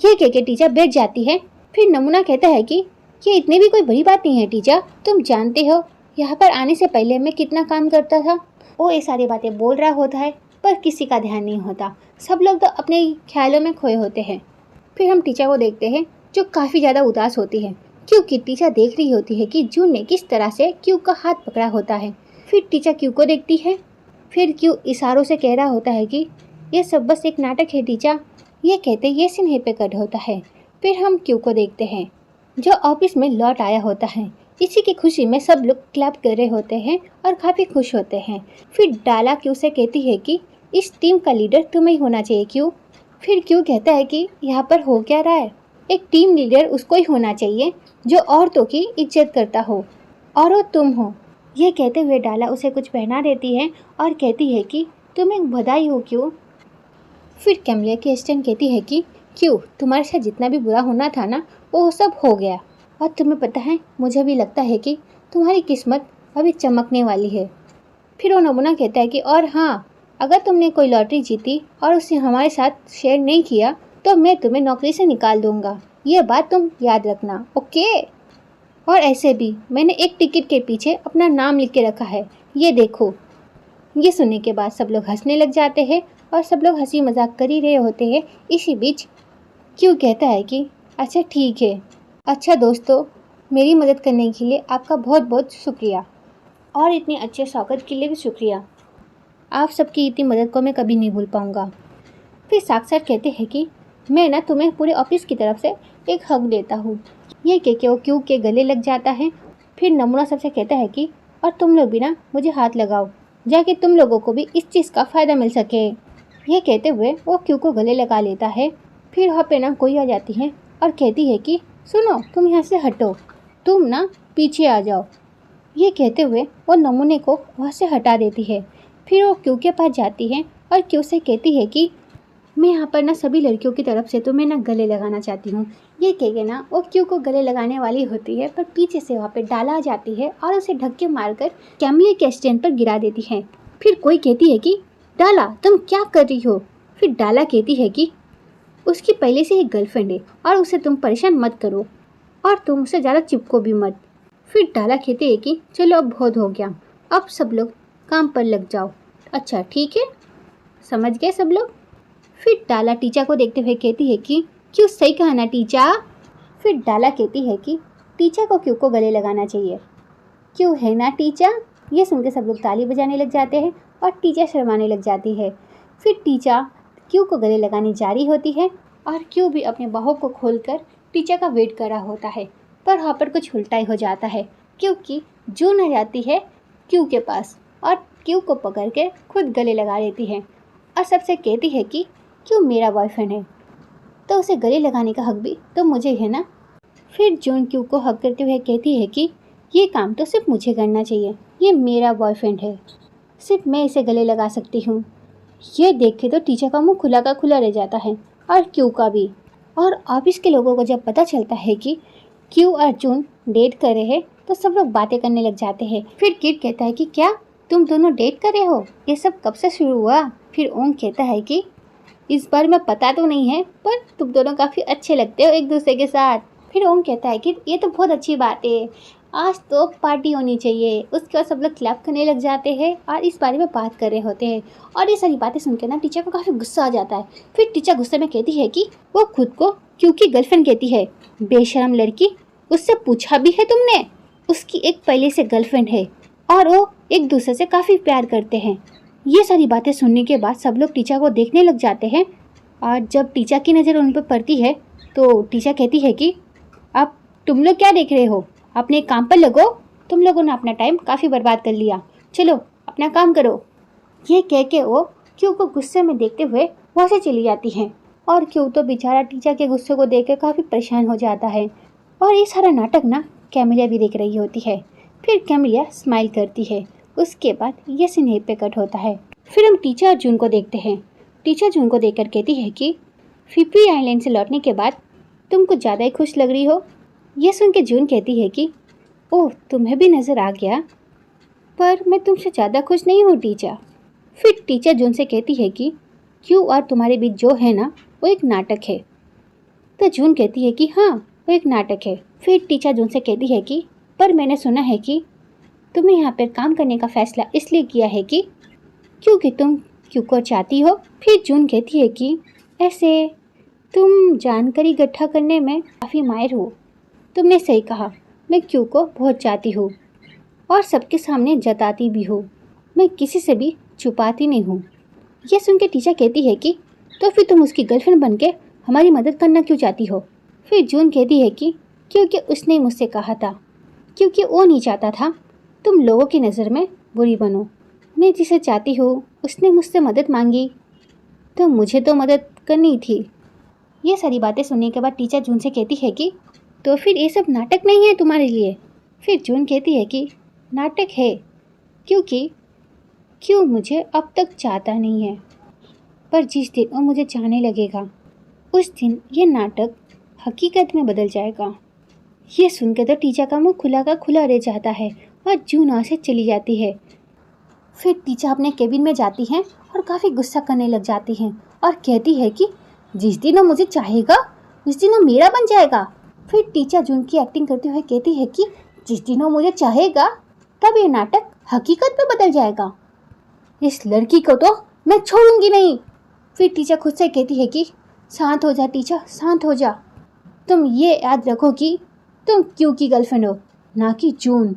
ये कह के टीचर बैठ जाती है। फिर नमूना कहता है कि ये इतनी भी कोई बड़ी बात नहीं है टीचर, तुम जानते हो यहाँ पर आने से पहले मैं कितना काम करता था। वो ये सारी बातें बोल रहा होता है पर किसी का ध्यान नहीं होता, सब लोग तो अपने ख्यालों में खोए होते हैं। फिर हम टीचर को देखते हैं जो काफ़ी ज़्यादा उदास होती है क्योंकि टीचर देख रही होती है कि जून ने किस तरह से क्यू का हाथ पकड़ा होता है। फिर टीचर क्यू को देखती है। फिर क्यू इशारों से कह रहा होता है कि यह सब बस एक नाटक है टीचर। ये कहते ये सीन यहीं पे कट होता है। फिर हम क्यू को देखते हैं जो ऑफिस में लौट आया होता है। इसी की खुशी में सब लोग क्लैप कर रहे होते हैं और काफ़ी खुश होते हैं। फिर डाला क्यू से कहती है कि इस टीम का लीडर तुम्हें ही होना चाहिए क्यू। फिर क्यू कहता है कि यहाँ पर हो क्या रहा है, एक टीम लीडर उसको ही होना चाहिए जो औरतों की इज्जत करता हो, और वो तुम हो। ये कहते हुए डाला उसे कुछ पहना देती है और कहती है कि तुम्हें बधाई हो क्यू। फिर कैमलिया की असिस्टेंट कहती है कि क्यू तुम्हारे साथ जितना भी बुरा होना था ना वो सब हो गया, और तुम्हें पता है मुझे भी लगता है कि तुम्हारी किस्मत अभी चमकने वाली है। फिर वो नमूना कहता है कि और हाँ, अगर तुमने कोई लॉटरी जीती और उसे हमारे साथ शेयर नहीं किया तो मैं तुम्हें नौकरी से निकाल दूंगा, ये बात तुम याद रखना, ओके। और ऐसे भी मैंने एक टिकट के पीछे अपना नाम लिख के रखा है, ये देखो। ये सुनने के बाद सब लोग हंसने लग जाते हैं और सब लोग हंसी मजाक कर ही रहे होते हैं। इसी बीच क्यू कहता है कि अच्छा ठीक है, अच्छा दोस्तों, मेरी मदद करने के लिए आपका बहुत बहुत शुक्रिया, और इतने अच्छे स्वागत के लिए भी शुक्रिया। आप सबकी इतनी मदद को मैं कभी नहीं भूल पाऊँगा। फिर साक्षात कहते हैं कि मैं ना तुम्हें पूरे ऑफिस की तरफ से एक हक देता हूँ। ये कह के वो क्यू के गले लग जाता है। फिर नमूना सबसे कहता है कि और तुम लोग भी ना मुझे हाथ लगाओ, जाके तुम लोगों को भी इस चीज़ का फ़ायदा मिल सके। ये कहते हुए वो क्यू को गले लगा लेता है। फिर वहाँ पे ना कोई आ जाती है और कहती है कि सुनो, तुम यहाँ से हटो, तुम ना पीछे आ जाओ। ये कहते हुए वो नमूने को वहाँ से हटा देती है। फिर वो क्यू के पास जाती है और क्यू से कहती है कि मैं यहाँ पर ना सभी लड़कियों की तरफ से तुम्हें ना गले लगाना चाहती हूँ। ये कह के ना वो क्यू को गले लगाने वाली होती है, पर पीछे से वहाँ पे डाला आ जाती है और उसे धक्के मारकर कैमलिया के स्टैंड पर गिरा देती है। फिर कोई कहती है कि डाला तुम क्या कर रही हो। फिर डाला कहती है कि उसकी पहले से ही गर्लफ्रेंड है और उसे तुम परेशान मत करो, और तुम उसे ज़्यादा चिपको भी मत। फिर डाला कहती है कि चलो अब बहुत हो गया, अब सब लोग काम पर लग जाओ। अच्छा ठीक है, समझ गए सब लोग। फिर डाला टीचा को देखते हुए कहती है कि क्यों सही कहा ना टीचा। फिर डाला कहती है कि टीचा को क्यों को गले लगाना चाहिए, क्यों है ना टीचा। ये सुनकर सब लोग ताली बजाने लग जाते हैं और टीचर शर्माने लग जाती है। फिर टीचर क्यू को गले लगानी जारी होती है और क्यू भी अपने बाहों को खोलकर टीचर का वेट कर रहा होता है। पर वहाँ पर कुछ उल्टा ही हो जाता है, क्योंकि जून आ जाती है क्यू के पास और क्यू को पकड़ के खुद गले लगा लेती है और सबसे कहती है कि क्यू मेरा बॉयफ्रेंड है, तो उसे गले लगाने का हक भी तो मुझे है ना। फिर जून क्यू को हक करते हुए कहती है कि ये काम तो सिर्फ मुझे करना चाहिए, ये मेरा बॉयफ्रेंड है, सिर्फ मैं इसे गले लगा सकती हूँ। ये देख के तो टीचर का मुंह खुला का खुला रह जाता है और क्यू का भी। और ऑफिस के लोगों को जब पता चलता है कि क्यू और जून डेट कर रहे हैं तो सब लोग बातें करने लग जाते हैं। फिर किड कहता है कि क्या तुम दोनों डेट कर रहे हो, ये सब कब से शुरू हुआ। फिर ओंग कहता है कि इस बार में पता तो नहीं है, पर तुम दोनों काफ़ी अच्छे लगते हो एक दूसरे के साथ। फिर ओंग कहता है कि ये तो बहुत अच्छी बात है, आज तो पार्टी होनी चाहिए। उसके बाद सब लोग क्लैप करने लग जाते हैं और इस बारे में बात कर रहे होते हैं। और ये सारी बातें सुनकर ना टीचर को काफ़ी गुस्सा आ जाता है। फिर टीचर गुस्से में कहती है कि वो खुद को क्यू की गर्लफ्रेंड कहती है। बेशरम लड़की, उससे पूछा भी है तुमने? उसकी एक पहले से गर्लफ्रेंड है और वो एक दूसरे से काफ़ी प्यार करते हैं। ये सारी बातें सुनने के बाद सब लोग टीचर को देखने लग जाते हैं और जब टीचर की नज़र उन पर पड़ती है तो टीचर कहती है कि अब तुम लोग क्या देख रहे हो, अपने काम पर लगो, तुम लोगों ने अपना टाइम काफ़ी बर्बाद कर लिया, चलो अपना काम करो। ये कह के वो क्यू को गुस्से में देखते हुए वहाँ से चली जाती हैं और क्यू तो बेचारा टीचर के गुस्से को देख कर काफ़ी परेशान हो जाता है। और ये सारा नाटक ना कैमिलिया भी देख रही होती है। फिर कैमिलिया स्माइल करती है। उसके बाद ये सीन यहीं पे कट होता है। फिर हम टीचर जून को देखते हैं। टीचर जून को देखकर कहती है कि फिफी आइलैंड से लौटने के बाद तुम कुछ ज़्यादा ही खुश लग रही हो। यह सुन के जून कहती है कि ओह, तुम्हें भी नज़र आ गया, पर मैं तुमसे ज़्यादा खुश नहीं हूँ टीचर। फिर टीचर जून से कहती है कि क्यू और तुम्हारे बीच जो है ना वो एक नाटक है। तो जून कहती है कि हाँ, वो एक नाटक है। फिर टीचर जून से कहती है कि पर मैंने सुना है कि तुमने यहाँ पर काम करने का फैसला इसलिए किया है कि क्योंकि तुम क्यू को चाहती हो। फिर जून कहती है कि ऐसे तुम जानकारी इकट्ठा करने में काफ़ी माहिर हो। तुमने सही कहा, मैं क्यू को बहुत चाहती हूँ और सबके सामने जताती भी हूँ, मैं किसी से भी छुपाती नहीं हूँ। यह सुन के टीचर कहती है कि तो फिर तुम उसकी गर्लफ्रेंड बन के हमारी मदद करना क्यों चाहती हो। फिर जून कहती है कि क्योंकि उसने मुझसे कहा था, क्योंकि वो नहीं चाहता था तुम लोगों की नज़र में बुरी बनो। मैं जिसे चाहती हूँ उसने मुझसे मदद मांगी तो मुझे तो मदद करनी थी। ये सारी बातें सुनने के बाद टीचर जून से कहती है कि तो फिर ये सब नाटक नहीं है तुम्हारे लिए। फिर जून कहती है कि नाटक है, क्योंकि क्यों मुझे अब तक चाहता नहीं है, पर जिस दिन वो मुझे चाहने लगेगा उस दिन ये नाटक हकीकत में बदल जाएगा। ये सुनकर तो टीचर का मुंह खुला का खुला रह जाता है और जून वहाँ से चली जाती है। फिर टीचर अपने केबिन में जाती हैं और काफ़ी गुस्सा करने लग जाती हैं और कहती है कि जिस दिन वो मुझे चाहेगा उस दिन वो मेरा बन जाएगा। फिर टीचर जून की एक्टिंग करते हुए कहती है कि जिस दिन वो मुझे चाहेगा तब ये नाटक हकीकत में बदल जाएगा। इस लड़की को तो मैं छोड़ूंगी नहीं। फिर टीचर खुद से कहती है कि शांत हो जा टीचर, शांत हो जा। तुम ये याद रखो कि तुम क्यू की गर्लफ्रेंड हो, ना कि जून,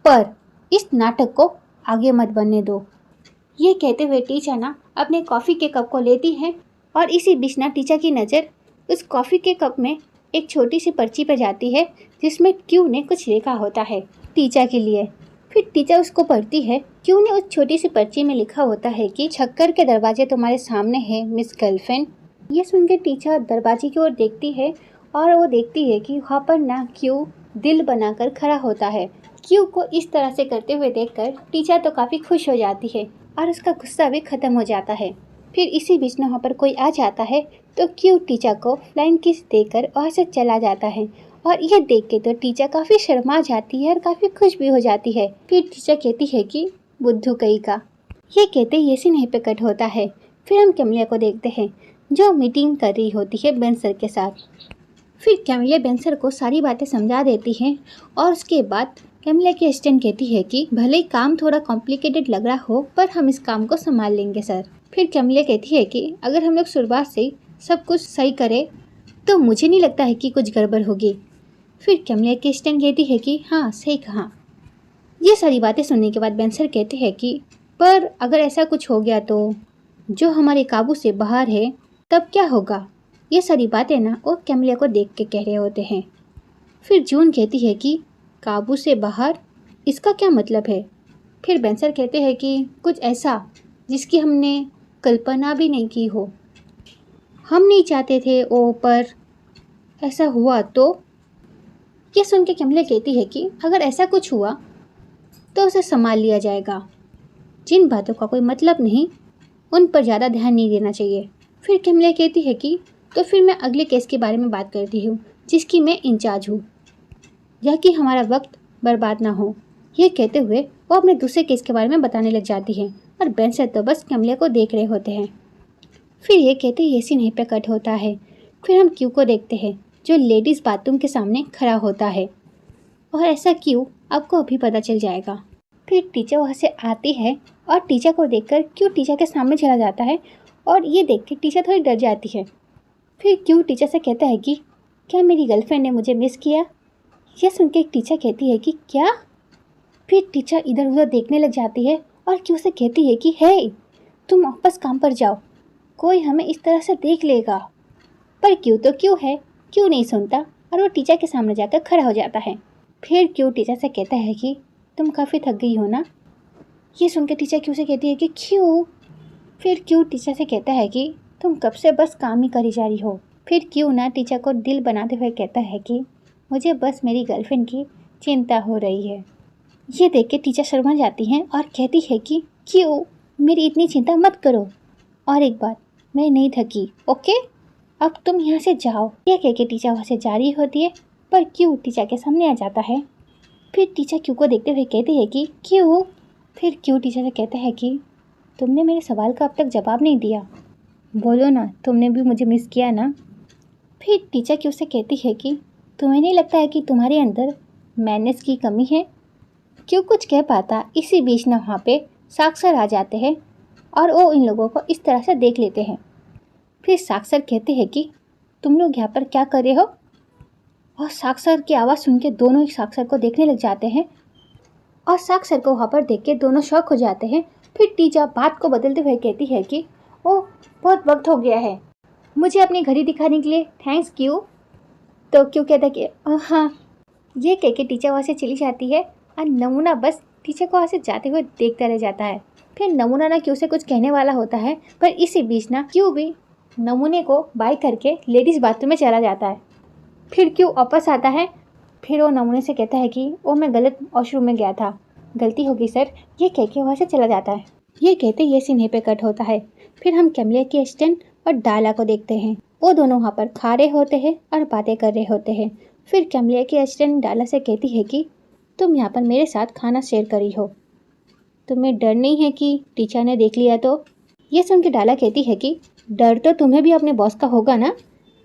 पर इस नाटक को आगे मत बढ़ने दो। ये कहते हुए टीचर ना अपने कॉफ़ी के कप को लेती है और इसी बीच ना टीचर की नज़र उस कॉफ़ी के कप में एक छोटी सी पर्ची पर जाती है जिसमें क्यू ने कुछ लिखा होता है टीचर के लिए। फिर टीचर उसको पढ़ती है। क्यू ने उस छोटी सी पर्ची में लिखा होता है कि छक्कर के दरवाजे तुम्हारे सामने है मिस गर्लफ्रेंड। ये सुनकर टीचर दरवाजे की ओर देखती है और वो देखती है कि वहाँ पर ना क्यू दिल बनाकर खड़ा होता है। क्यू को इस तरह से करते हुए देखकर टीचर तो काफ़ी खुश हो जाती है और उसका गुस्सा भी ख़त्म हो जाता है। फिर इसी बीच में वहाँ पर कोई आ जाता है तो क्यू टीचर को फ्लाइंग किस देकर वहाँ से चला जाता है और यह देख के तो टीचर काफ़ी शर्मा जाती है और काफ़ी खुश भी हो जाती है। फिर टीचर कहती है कि बुद्धू कहीं का। ये कहते ये सीन यहीं पे कट होता है। फिर हम कैमिलिया को देखते हैं जो मीटिंग कर रही होती है बेन सर के साथ। फिर कैमिलिया बेन सर को सारी बातें समझा देती है और उसके बाद कैमिलिया की असिस्टेंट कहती है कि भले ही काम थोड़ा कॉम्प्लिकेटेड लग रहा हो पर हम इस काम को संभाल लेंगे सर। फिर कैमिलिया कहती है कि अगर हम लोग शुरुआत से सब कुछ सही करें तो मुझे नहीं लगता है कि कुछ गड़बड़ होगी। फिर कैमिलिया की असिस्टेंट कहती है कि हाँ, सही कहा। ये सारी बातें सुनने के बाद बेंसर कहते हैं कि पर अगर ऐसा कुछ हो गया तो जो हमारे काबू से बाहर है तब क्या होगा। ये सारी बातें ना वो कैमलिया को देख के कह रहे होते हैं। फिर जून कहती है कि काबू से बाहर, इसका क्या मतलब है। फिर बेंसर कहते हैं कि कुछ ऐसा जिसकी हमने कल्पना भी नहीं की हो। हम नहीं चाहते थे वो, पर ऐसा हुआ तो। ये सुन के कैमलिया कहती है कि अगर ऐसा कुछ हुआ तो उसे संभाल लिया जाएगा। जिन बातों का कोई मतलब नहीं उन पर ज़्यादा ध्यान नहीं देना चाहिए। फिर कैमलिया कहती है कि तो फिर मैं अगले केस के बारे में बात करती हूँ जिसकी मैं इंचार्ज हूँ, या कि हमारा वक्त बर्बाद ना हो। ये कहते हुए वो अपने दूसरे केस के बारे में बताने लग जाती हैं और बेंसर तो बस कैमलिया को देख रहे होते हैं। फिर ये कहते ये सीन यहीं पे कट होता है। फिर हम क्यू को देखते हैं जो लेडीज़ बाथरूम के सामने खड़ा होता है, और ऐसा क्यू आपको अभी पता चल जाएगा। फिर टीचर वहाँ से आती है और टीचर को देखकर क्यू टीचर के सामने चला जाता है, और ये देख के टीचर थोड़ी डर जाती है। फिर क्यू टीचर से कहता है कि क्या मेरी गर्लफ्रेंड ने मुझे मिस किया। यह सुन के एक टीचर कहती है कि क्या। फिर टीचर इधर उधर देखने लग जाती है और क्यू से कहती है कि हे, तुम वापस काम पर जाओ, कोई हमें इस तरह से देख लेगा। पर क्यू तो क्यू है, क्यू नहीं सुनता और वो टीचर के सामने जाकर खड़ा हो जाता है। फिर क्यू टीचर से कहता है कि तुम काफ़ी थक गई हो ना। ये सुन के टीचर क्यू से कहती है कि क्यों। फिर क्यू टीचर से कहता है कि तुम कब से बस काम ही करी जा रही हो। फिर क्यू ना टीचर को दिल बनाते हुए कहता है कि मुझे बस मेरी गर्लफ्रेंड की चिंता हो रही है। ये देख के टीचर शर्मा जाती हैं और कहती है कि क्यू, मेरी इतनी चिंता मत करो, और एक बात, मैं नहीं थकी, ओके, अब तुम यहाँ से जाओ। यह कह के टीचर वहाँ से जा रही होती है, पर क्यू टीचर के सामने आ जाता है। फिर टीचर क्यू को देखते हुए कहती है कि क्यू। फिर क्यू टीचर से कहता है कि तुमने मेरे सवाल का अब तक जवाब नहीं दिया, बोलो ना, तुमने भी मुझे मिस किया ना। फिर टीचर क्यू से कहती है कि तुम्हें नहीं लगता है कि तुम्हारे अंदर मैनर्स की कमी है। क्यों कुछ कह पाता, इसी बीच ना वहाँ पे साक्षर आ जाते हैं और वो इन लोगों को इस तरह से देख लेते हैं। फिर साक्षर कहते हैं कि तुम लोग यहाँ पर क्या कर रहे हो। और साक्षर की आवाज़ सुन के दोनों ही साक्षर को देखने लग जाते हैं, और साक्षर को वहाँ पर देख के दोनों शॉक हो जाते हैं। फिर टीचर बात को बदलते हुए कहती है कि ओह, बहुत वक्त हो गया है, मुझे अपनी घड़ी दिखाने के लिए थैंक्स क्यू। तो क्यू कहता है कि हाँ। ये कह के टीचर वहाँ से चली जाती है और नमूना बस टीचर को वहाँ से जाते हुए देखता रह जाता है। फिर नमूना ना क्यू से कुछ कहने वाला होता है, पर इसी बीच ना क्यू भी नमूने को बाय करके लेडीज़ बाथरूम में चला जाता है। फिर क्यू वापस आता है। फिर वो नमूने से कहता है कि वो मैं गलत वॉशरूम में गया था, गलती होगी सर। ये कह के वहाँ से चला जाता है। ये कहते ये सीन यहीं पे कट होता है। फिर हम कैमलिया की असिस्टेंट और डाला को देखते हैं। वो दोनों वहाँ पर खा रहे होते हैं और बातें कर रहे होते हैं। फिर कैमलिया की असिस्टेंट डाला से कहती है कि तुम यहाँ पर मेरे साथ खाना शेयर करी हो, तुम्हें डर नहीं है कि टीचर ने देख लिया तो। ये सुन के डाला कहती है कि डर तो तुम्हें भी अपने बॉस का होगा ना।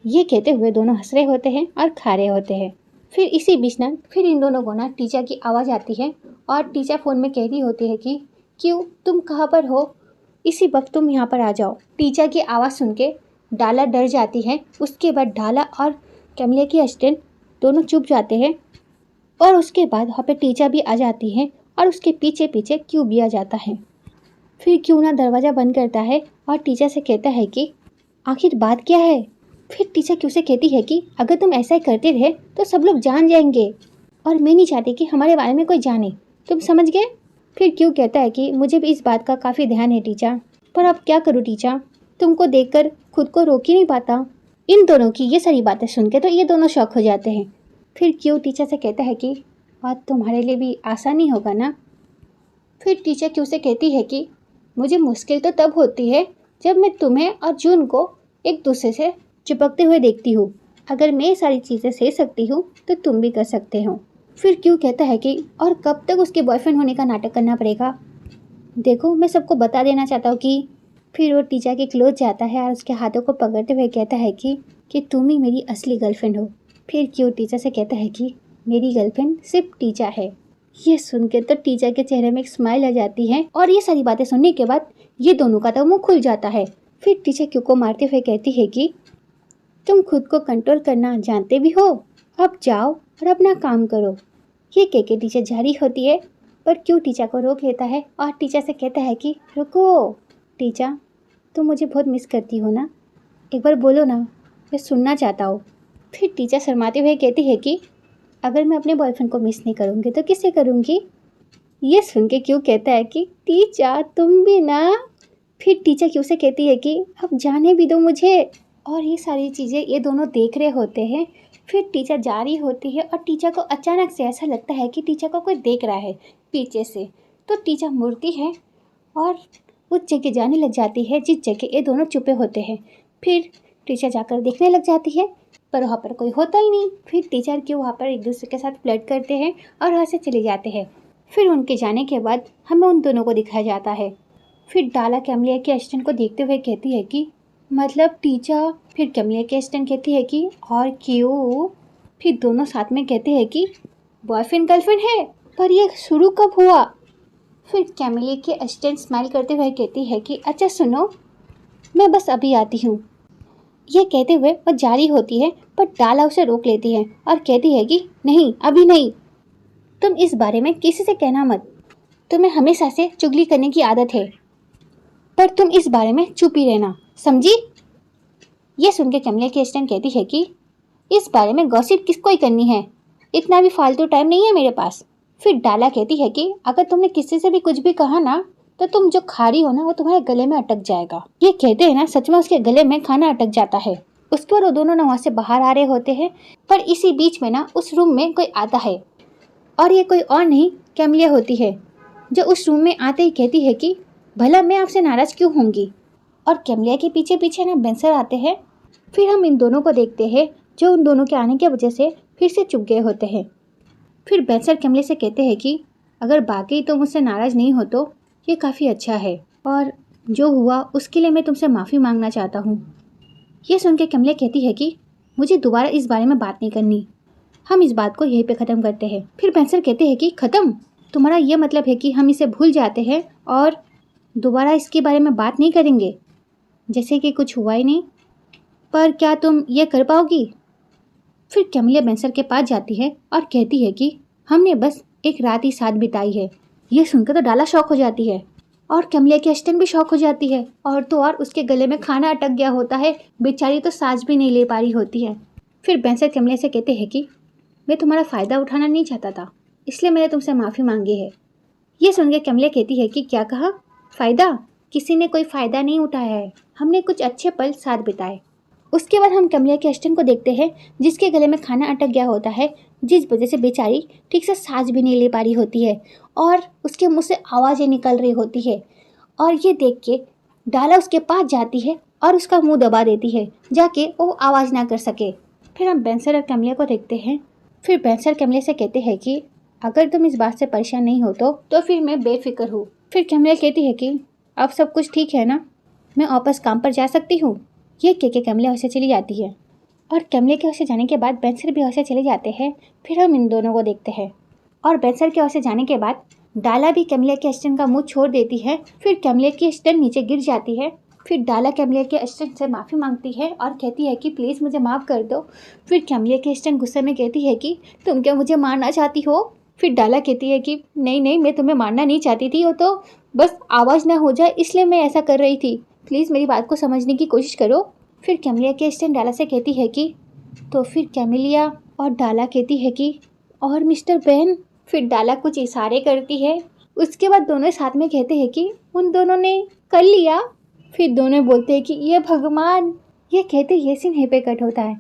ये कहते हुए दोनों हंस रहे होते हैं और खा रहे होते हैं। फिर इसी बीच ना फिर इन दोनों को ना टीचर की आवाज़ आती है और टीचर फ़ोन में कह रही होती है कि क्यों, तुम कहाँ पर हो, इसी वक्त तुम यहाँ पर आ जाओ। टीचर की आवाज़ सुन के डाला डर जाती है। उसके बाद डाला और कैमलिया की असिस्टेंट दोनों चुप जाते हैं, और उसके बाद वहाँ पे टीचर भी आ जाती है और उसके पीछे पीछे क्यू भी आ जाता है। फिर क्यू ना दरवाज़ा बंद करता है और टीचर से कहता है कि आखिर बात क्या है। फिर टीचर क्यू से कहती है कि अगर तुम ऐसा ही करते रहे तो सब लोग जान जाएंगे, और मैं नहीं चाहती कि हमारे बारे में कोई जाने, तुम समझ गए। फिर क्यू कहता है कि मुझे भी इस बात का काफ़ी ध्यान है टीचर, पर अब क्या करूँ टीचर, तुमको देखकर खुद को रोक ही नहीं पाता। इन दोनों की ये सारी बातें सुन के तो ये दोनों शॉक हो जाते हैं। फिर क्यू टीचर से कहता है कि बात तुम्हारे लिए भी आसान नहीं होगा ना। फिर टीचर क्यू से कहती है कि मुझे मुश्किल तो तब होती है जब मैं तुम्हें और जून को एक दूसरे से चिपकते हुए देखती हूँ। अगर मैं ये सारी चीज़ें सह सकती हूँ तो तुम भी कर सकते हो। फिर क्यू कहता है कि और कब तक उसके बॉयफ्रेंड होने का नाटक करना पड़ेगा। देखो, मैं सबको बता देना चाहता हूँ कि। फिर वो टीचर के क्लोज जाता है और उसके हाथों को पकड़ते हुए कहता है कि तुम ही मेरी असली गर्लफ्रेंड हो। फिर क्यू टीचर से कहता है कि मेरी गर्लफ्रेंड सिर्फ टीचर है। ये सुन के तो टीचर के चेहरे में एक स्माइल आ जाती है, और ये सारी बातें सुनने के बाद ये दोनों का तो मुंह खुल जाता है। फिर टीचर क्यू को मारते हुए कहती है कि तुम खुद को कंट्रोल करना जानते भी हो, अब जाओ और अपना काम करो। ये कह के टीचर जा रही होती है, पर क्यों टीचर को रोक लेता है और टीचर से कहता है कि रुको टीचर, तुम मुझे बहुत मिस करती हो ना, एक बार बोलो ना, मैं सुनना चाहता हूँ। फिर टीचर शर्माते हुए कहती है कि अगर मैं अपने बॉयफ्रेंड को मिस नहीं करूँगी तो किससे करूँगी। ये सुन के क्यों कहता है कि टीचर तुम भी ना। फिर टीचर क्यों से कहती है कि अब जाने भी दो मुझे। और ये सारी चीज़ें ये दोनों देख रहे होते हैं। फिर टीचर जा रही होती है और टीचर को अचानक से ऐसा लगता है कि टीचर को कोई देख रहा है पीछे से। तो टीचर मुड़ती है और उस जगह जाने लग जाती है जिस जगह ये दोनों छुपे होते हैं। फिर टीचर जाकर देखने लग जाती है पर वहाँ पर कोई होता ही नहीं। फिर टीचर क्यों वहाँ पर एक दूसरे के साथ फ्लर्ट करते हैं और वहाँ से चले जाते हैं। फिर उनके जाने के बाद हमें उन दोनों को दिखाया जाता है। फिर डाला कैमलिया के असिस्टेंट को देखते हुए कहती है कि मतलब टीचर। फिर कैमलिया के असिस्टेंट कहती है कि और क्यों। फिर दोनों साथ में कहते हैं कि बॉयफ्रेंड गर्लफ्रेंड है, पर ये शुरू कब हुआ। फिर कैमलिया के असिस्टेंट स्माइल करते हुए कहती है कि अच्छा सुनो, मैं बस अभी आती हूँ। ये कहते हुए वह जारी होती है पर डाला उसे रोक लेती है और कहती है कि नहीं अभी नहीं, तुम इस बारे में किसी से कहना मत, तुम्हें हमेशा से चुगली करने की आदत है, पर तुम इस बारे में चुप ही रहना, समझी। ये सुन के कैमलिया की असिस्टेंट कहती है कि इस बारे में गॉसिप किसको ही करनी है, इतना भी फालतू टाइम नहीं है मेरे पास। फिर डाला कहती है कि अगर तुमने किसी से भी कुछ भी कहा ना तो तुम जो खा रही हो ना वो तुम्हारे गले में अटक जाएगा। ये कहते हैं ना सच में उसके गले में खाना अटक जाता है। उसके बाद वो दोनों ना वहाँ से बाहर आ रहे होते हैं पर इसी बीच में ना उस रूम में कोई आता है और ये कोई और नहीं कैमलिया होती है जो उस रूम में आते ही कहती है कि भला मैं आपसे नाराज़ क्यों होंगी। और कैमलिया के पीछे पीछे ना बेंसर आते हैं। फिर हम इन दोनों को देखते हैं जो उन दोनों के आने की वजह से फिर से चुप गए होते हैं। फिर बेंसर कैमलिया से कहते हैं कि अगर बाकी तुम मुझसे नाराज़ नहीं हो तो ये काफ़ी अच्छा है और जो हुआ उसके लिए मैं तुमसे माफ़ी मांगना चाहता हूँ। ये सुन के कैमलिया कहती है कि मुझे दोबारा इस बारे में बात नहीं करनी, हम इस बात को यहीं पे ख़त्म करते हैं। फिर बेंसर कहते हैं कि ख़त्म, तुम्हारा ये मतलब है कि हम इसे भूल जाते हैं और दोबारा इसके बारे में बात नहीं करेंगे, जैसे कि कुछ हुआ ही नहीं। पर क्या तुम ये कर पाओगी। फिर कैमलिया बेंसर के पास जाती है और कहती है कि हमने बस एक रात ही साथ बिताई है। ये सुनकर तो डाला शौक हो जाती है और कैमलिया की असिस्टेंट भी शौक हो जाती है और तो और उसके गले में खाना अटक गया होता है, बेचारी तो सांस भी नहीं ले पा रही होती है। फिर बेंसर कैमलिया से कहते हैं कि मैं तुम्हारा फ़ायदा उठाना नहीं चाहता था, इसलिए मैंने तुमसे माफ़ी मांगी है। ये सुनकर कैमलिया कहती है कि क्या कहा, फ़ायदा, किसी ने कोई फ़ायदा नहीं उठाया है, हमने कुछ अच्छे पल साथ बिताए। उसके बाद हम कैमलिया के असिस्टेंट को देखते हैं जिसके गले में खाना अटक गया होता है, जिस वजह से बेचारी ठीक से सांस भी नहीं ले पा रही होती है और उसके मुंह से आवाज़ें निकल रही होती है। और ये देख के डाला उसके पास जाती है और उसका मुंह दबा देती है जाके वो आवाज़ ना कर सके। फिर हम बेंसर और कैमलिया को देखते हैं। फिर बेंसर कैमलिया से कहते हैं कि अगर तुम इस बात से परेशान नहीं हो तो फिर मैं बेफिक्र हूँ। फिर कैमलिया कहती है कि अब सब कुछ ठीक है ना, मैं वापस काम पर जा सकती हूँ। ये कह के कैमलिया वहाँ से चली जाती है और कैमलिया के वहाँ से जाने के बाद बेंसर भी वहाँ से चले जाते हैं। फिर हम इन दोनों को देखते हैं और बेंसर के वहाँ से जाने के बाद डाला भी कैमलिया के असिस्टेंट का मुंह छोड़ देती है। फिर कैमलिया की असिस्टेंट नीचे गिर जाती है। फिर डाला कैमलिया के असिस्टेंट से माफ़ी मांगती है और कहती है कि प्लीज़ मुझे माफ़ कर दो। फिर कैमलिया के असिस्टेंट गुस्से में कहती है कि तुम क्या मुझे मारना चाहती हो। फिर डाला कहती है कि नहीं नहीं, मैं तुम्हें मारना नहीं चाहती थी, वो तो बस आवाज़ ना हो जाए इसलिए मैं ऐसा कर रही थी, प्लीज़ मेरी बात को समझने की कोशिश करो। फिर कैमलिया के असिस्टेंट डाला से कहती है कि तो फिर कैमलिया और डाला कहती है कि और मिस्टर बेन। फिर डाला कुछ इशारे करती है। उसके बाद दोनों साथ में कहते हैं कि उन दोनों ने कर लिया। फिर दोनों बोलते हैं कि ये भगवान। ये कहते ये सीन यहीं पे कट होता है।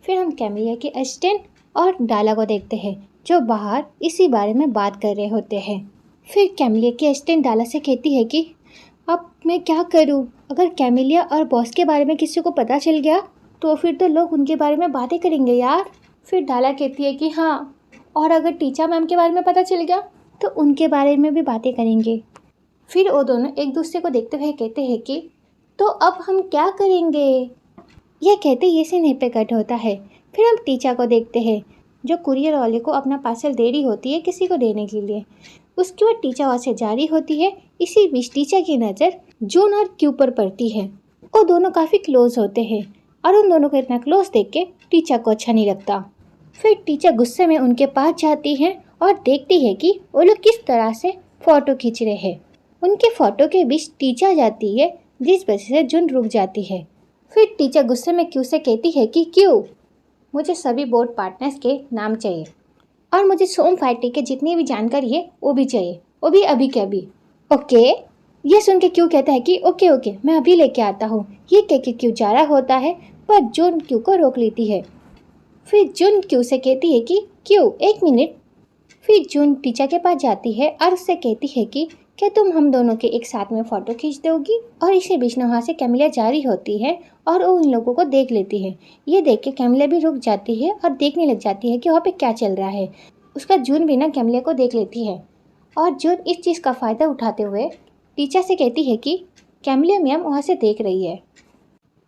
फिर हम कैमलिया के असिस्टेंट और डाला को देखते हैं जो बाहर इसी बारे में बात कर रहे होते हैं। फिर कैमलिया के असिस्टेंट डाला से कहती है कि अब मैं क्या करूं, अगर कैमलिया और बॉस के बारे में किसी को पता चल गया तो फिर तो लोग उनके बारे में बातें करेंगे यार। फिर डाला कहती है कि हाँ, और अगर टीचर मैम के बारे में पता चल गया तो उनके बारे में भी बातें करेंगे। फिर वो दोनों एक दूसरे को देखते हुए कहते हैं कि तो अब हम क्या करेंगे। यह कहते ये से नहीं पे कट होता है। फिर हम टीचर को देखते हैं जो कुरियर वाले को अपना पार्सल दे रही होती है किसी को देने के लिए। उसके बाद टीचर वहाँ से जारी होती है। इसी बीच टीचर की नज़र जून और क्यू पर पड़ती है। वो दोनों काफ़ी क्लोज होते हैं और उन दोनों को इतना क्लोज देख के टीचर को अच्छा नहीं लगता। फिर टीचर गुस्से में उनके पास जाती है और देखती है कि वो लोग किस तरह से फ़ोटो खींच रहे हैं। उनके फ़ोटो के बीच टीचर आ जाती है, जिस वजह से जुन रुक जाती है। फिर टीचर गुस्से में क्यू से कहती है कि क्यों, मुझे सभी बोर्ड पार्टनर्स के नाम चाहिए और मुझे सोम फाइटी के जितनी भी जानकारी है वो भी चाहिए, वो भी अभी के अभी। ओके, ये सुन के क्यू कहता है कि ओके ओके मैं अभी लेके आता हूँ। ये कह के क्यू जा रहा होता है, पर जुन क्यू को रोक लेती है। फिर जुन क्यू से कहती है कि क्यू एक मिनट। फिर जुन टीचर के पास जाती है और उससे कहती है कि क्या तुम हम दोनों के एक साथ में फ़ोटो खींच दोगी। और इसी बीच में वहाँ से कैमिलिया जारी होती है और वो इन लोगों को देख लेती है। ये देख के कैमिलिया भी रुक जाती है और देखने लग जाती है कि वहाँ पे क्या चल रहा है। उसका जुन भी ना कैमिलिया को देख लेती है और जुन इस चीज़ का फ़ायदा उठाते हुए टीचर से कहती है कि कैमिलिया मैम वहाँ से देख रही है।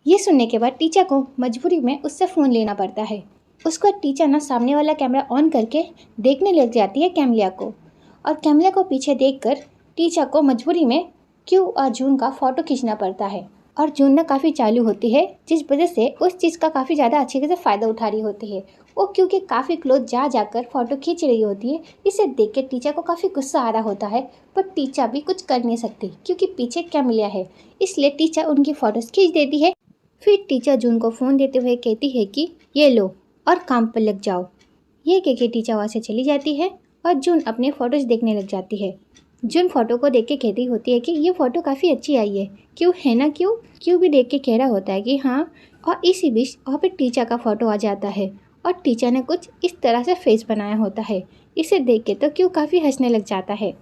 ये सुनने के बाद टीचर को मजबूरी में उससे फ़ोन लेना पड़ता है। उसका टीचर ना सामने वाला कैमरा ऑन करके देखने लग जाती है कैमिलिया को, और कैमिलिया को पीछे देखकर टीचर को मजबूरी में क्यू और जून का फ़ोटो खींचना पड़ता है। और जून ना काफ़ी चालू होती है, जिस वजह से उस चीज़ का काफ़ी ज़्यादा अच्छे से फ़ायदा उठा रही होती है। वो क्योंकि काफ़ी क्लोज जा जाकर फ़ोटो खींच रही होती है। इसे देख के टीचर को काफ़ी गुस्सा आ रहा होता है, पर टीचर भी कुछ कर नहीं सकती क्योंकि पीछे कैमिलिया है, इसलिए टीचर उनकी फ़ोटोज़ खींच देती है। फिर टीचर जून को फ़ोन देते हुए कहती है कि ये लो और काम पर लग जाओ। ये कह के टीचर वहाँ से चली जाती है और जून अपने फ़ोटोज़ देखने लग जाती है। जून फ़ोटो को देख के कहती होती है कि ये फ़ोटो काफ़ी अच्छी आई है, क्यों है ना क्यों। क्यों भी देख के कह रहा होता है कि हाँ। और इसी बीच वहाँ पे टीचर का फ़ोटो आ जाता है और टीचर ने कुछ इस तरह से फेस बनाया होता है। इसे देख के तो क्यों काफ़ी हंसने लग जाता है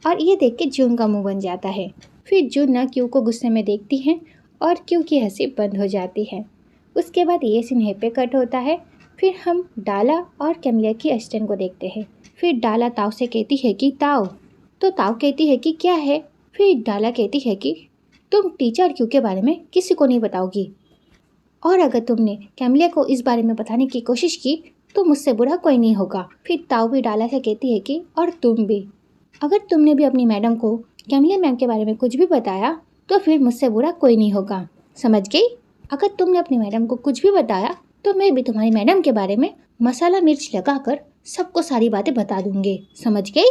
और ये देख के जून का मुँह बन जाता है। फिर जून ना क्यू को गुस्से में देखती है और क्यू की हंसी बंद हो जाती है। उसके बाद ये सीन यहीं पे कट होता है। फिर हम डाला और कैमिलिया की असिस्टेंट को देखते हैं। फिर डाला ताऊ से कहती है कि ताऊ, तो ताऊ कहती है कि क्या है। फिर डाला कहती है कि तुम टीचर क्यू के बारे में किसी को नहीं बताओगी, और अगर तुमने कैमिलिया को इस बारे में बताने की कोशिश की तो मुझसे बुरा कोई नहीं होगा। फिर ताऊ भी डाला से कहती है कि और तुम भी, अगर तुमने भी अपनी मैडम को कैमिलिया मैम के बारे में कुछ भी बताया तो फिर मुझसे बुरा कोई नहीं होगा, समझ गई। अगर तुमने अपनी मैडम को कुछ भी बताया तो मैं भी तुम्हारी मैडम के बारे में मसाला मिर्च लगाकर सबको सारी बातें बता दूंगी, समझ गई।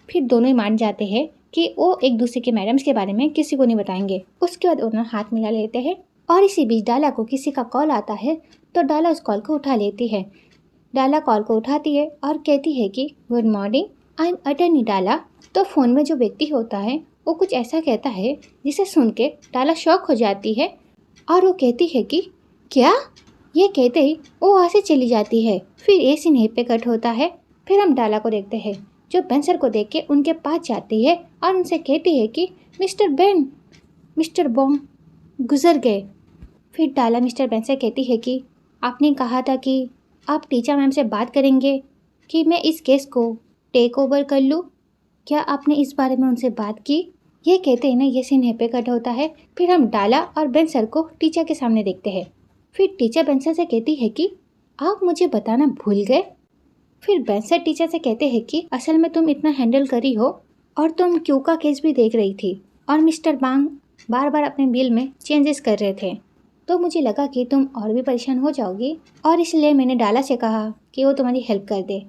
फिर दोनों ही मान जाते हैं कि वो एक दूसरे के मैडम्स के बारे में किसी को नहीं बताएंगे। उसके बाद दोनों हाथ मिला लेते हैं और इसी बीच डाला को किसी का कॉल आता है तो डाला उस कॉल को उठा लेती है। डाला कॉल को उठाती है और कहती है कि good morning, I am attorney डाला। तो फ़ोन में जो व्यक्ति होता है वो कुछ ऐसा कहता है जिसे सुन के डाला शॉक हो जाती है और वो कहती है कि क्या। ये कहते ही वो वहाँ से चली जाती है। फिर ये सीन यहीं पे कट होता है। फिर हम डाला को देखते हैं जो बेंसर को देख के उनके पास जाती है और उनसे कहती है कि मिस्टर बेन, मिस्टर बॉम गुजर गए। फिर डाला मिस्टर बेन से कहती है कि आपने कहा था कि आप टीचर मैम से बात करेंगे कि मैं इस केस को टेक ओवर कर लूँ, क्या आपने इस बारे में उनसे बात की। ये कहते हैं ना, ये सीन यहीं पे कट होता है। फिर हम डाला और बेंसर को टीचर के सामने देखते हैं। फिर टीचर बेंसर से कहती है कि आप मुझे बताना भूल गए। फिर बेंसर टीचर से कहते हैं कि असल में तुम इतना हैंडल करी हो और तुम क्यू का केस भी देख रही थी और मिस्टर बांग बार बार अपने बिल में चेंजेस कर रहे थे, तो मुझे लगा कि तुम और भी परेशान हो जाओगी और इसलिए मैंने डाला से कहा कि वो तुम्हारी हेल्प कर दे।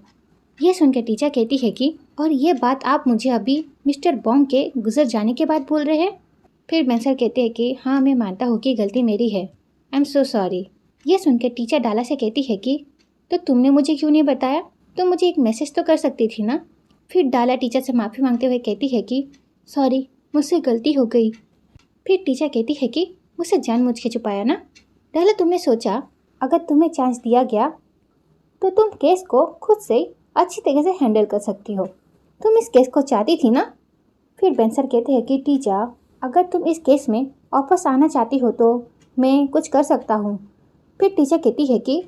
ये सुनकर टीचर कहती है कि और ये बात आप मुझे अभी मिस्टर बॉन्ग के गुजर जाने के बाद बोल रहे हैं। फिर बेंसर कहते हैं कि हाँ, मैं मानता हूँ कि गलती मेरी है, आई एम सो सॉरी। ये सुनकर टीचर डाला से कहती है कि तो तुमने मुझे क्यों नहीं बताया, तुम मुझे एक मैसेज तो कर सकती थी ना। फिर डाला टीचर से माफ़ी मांगते हुए कहती है कि सॉरी, मुझसे गलती हो गई। फिर टीचर कहती है कि मुझसे जानबूझ के छुपाया ना। डाला, तुमने सोचा अगर तुम्हें चांस दिया गया तो तुम केस को खुद से अच्छी तरह से हैंडल कर सकती हो, तुम इस केस को चाहती थी ना। फिर बेंसर कहते हैं कि टीचर, अगर तुम इस केस में वापस आना चाहती हो तो मैं कुछ कर सकता हूँ। फिर टीचर कहती है कि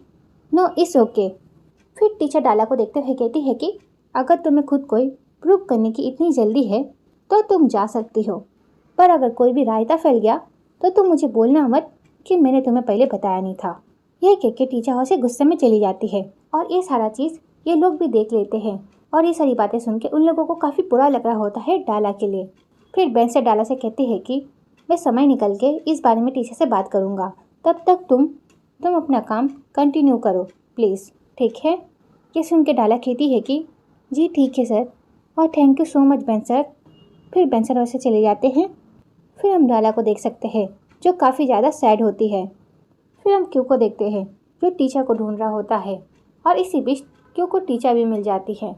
नो इट्स ओके। फिर टीचर डाला को देखते हुए कहती है कि अगर तुम्हें खुद को प्रूव करने की इतनी जल्दी है तो तुम जा सकती हो, पर अगर कोई भी रायता फैल गया तो तुम मुझे बोलना मत कि मैंने तुम्हें पहले बताया नहीं था। यह कह के टीचर वहाँ से गुस्से में चली जाती है और ये सारा चीज़ ये लोग भी देख लेते हैं और ये सारी बातें सुन के उन लोगों को काफ़ी बुरा लग रहा होता है डाला के लिए। फिर बेन से डाला से कहती है कि मैं समय निकल के इस बारे में टीचर से बात करूँगा, तब तक तुम अपना काम कंटिन्यू करो प्लीज़, ठीक है। ये सुन के डाला कहती है कि जी ठीक है सर, और thank you so much Ben sir. फिर बेन सर वैसे चले जाते हैं। फिर हम डाला को देख सकते हैं जो काफ़ी ज़्यादा सैड होती है। फिर हम क्यू को देखते हैं जो टीचर को ढूंढ रहा होता है, और इसी बीच क्यू को टीचर भी मिल जाती है।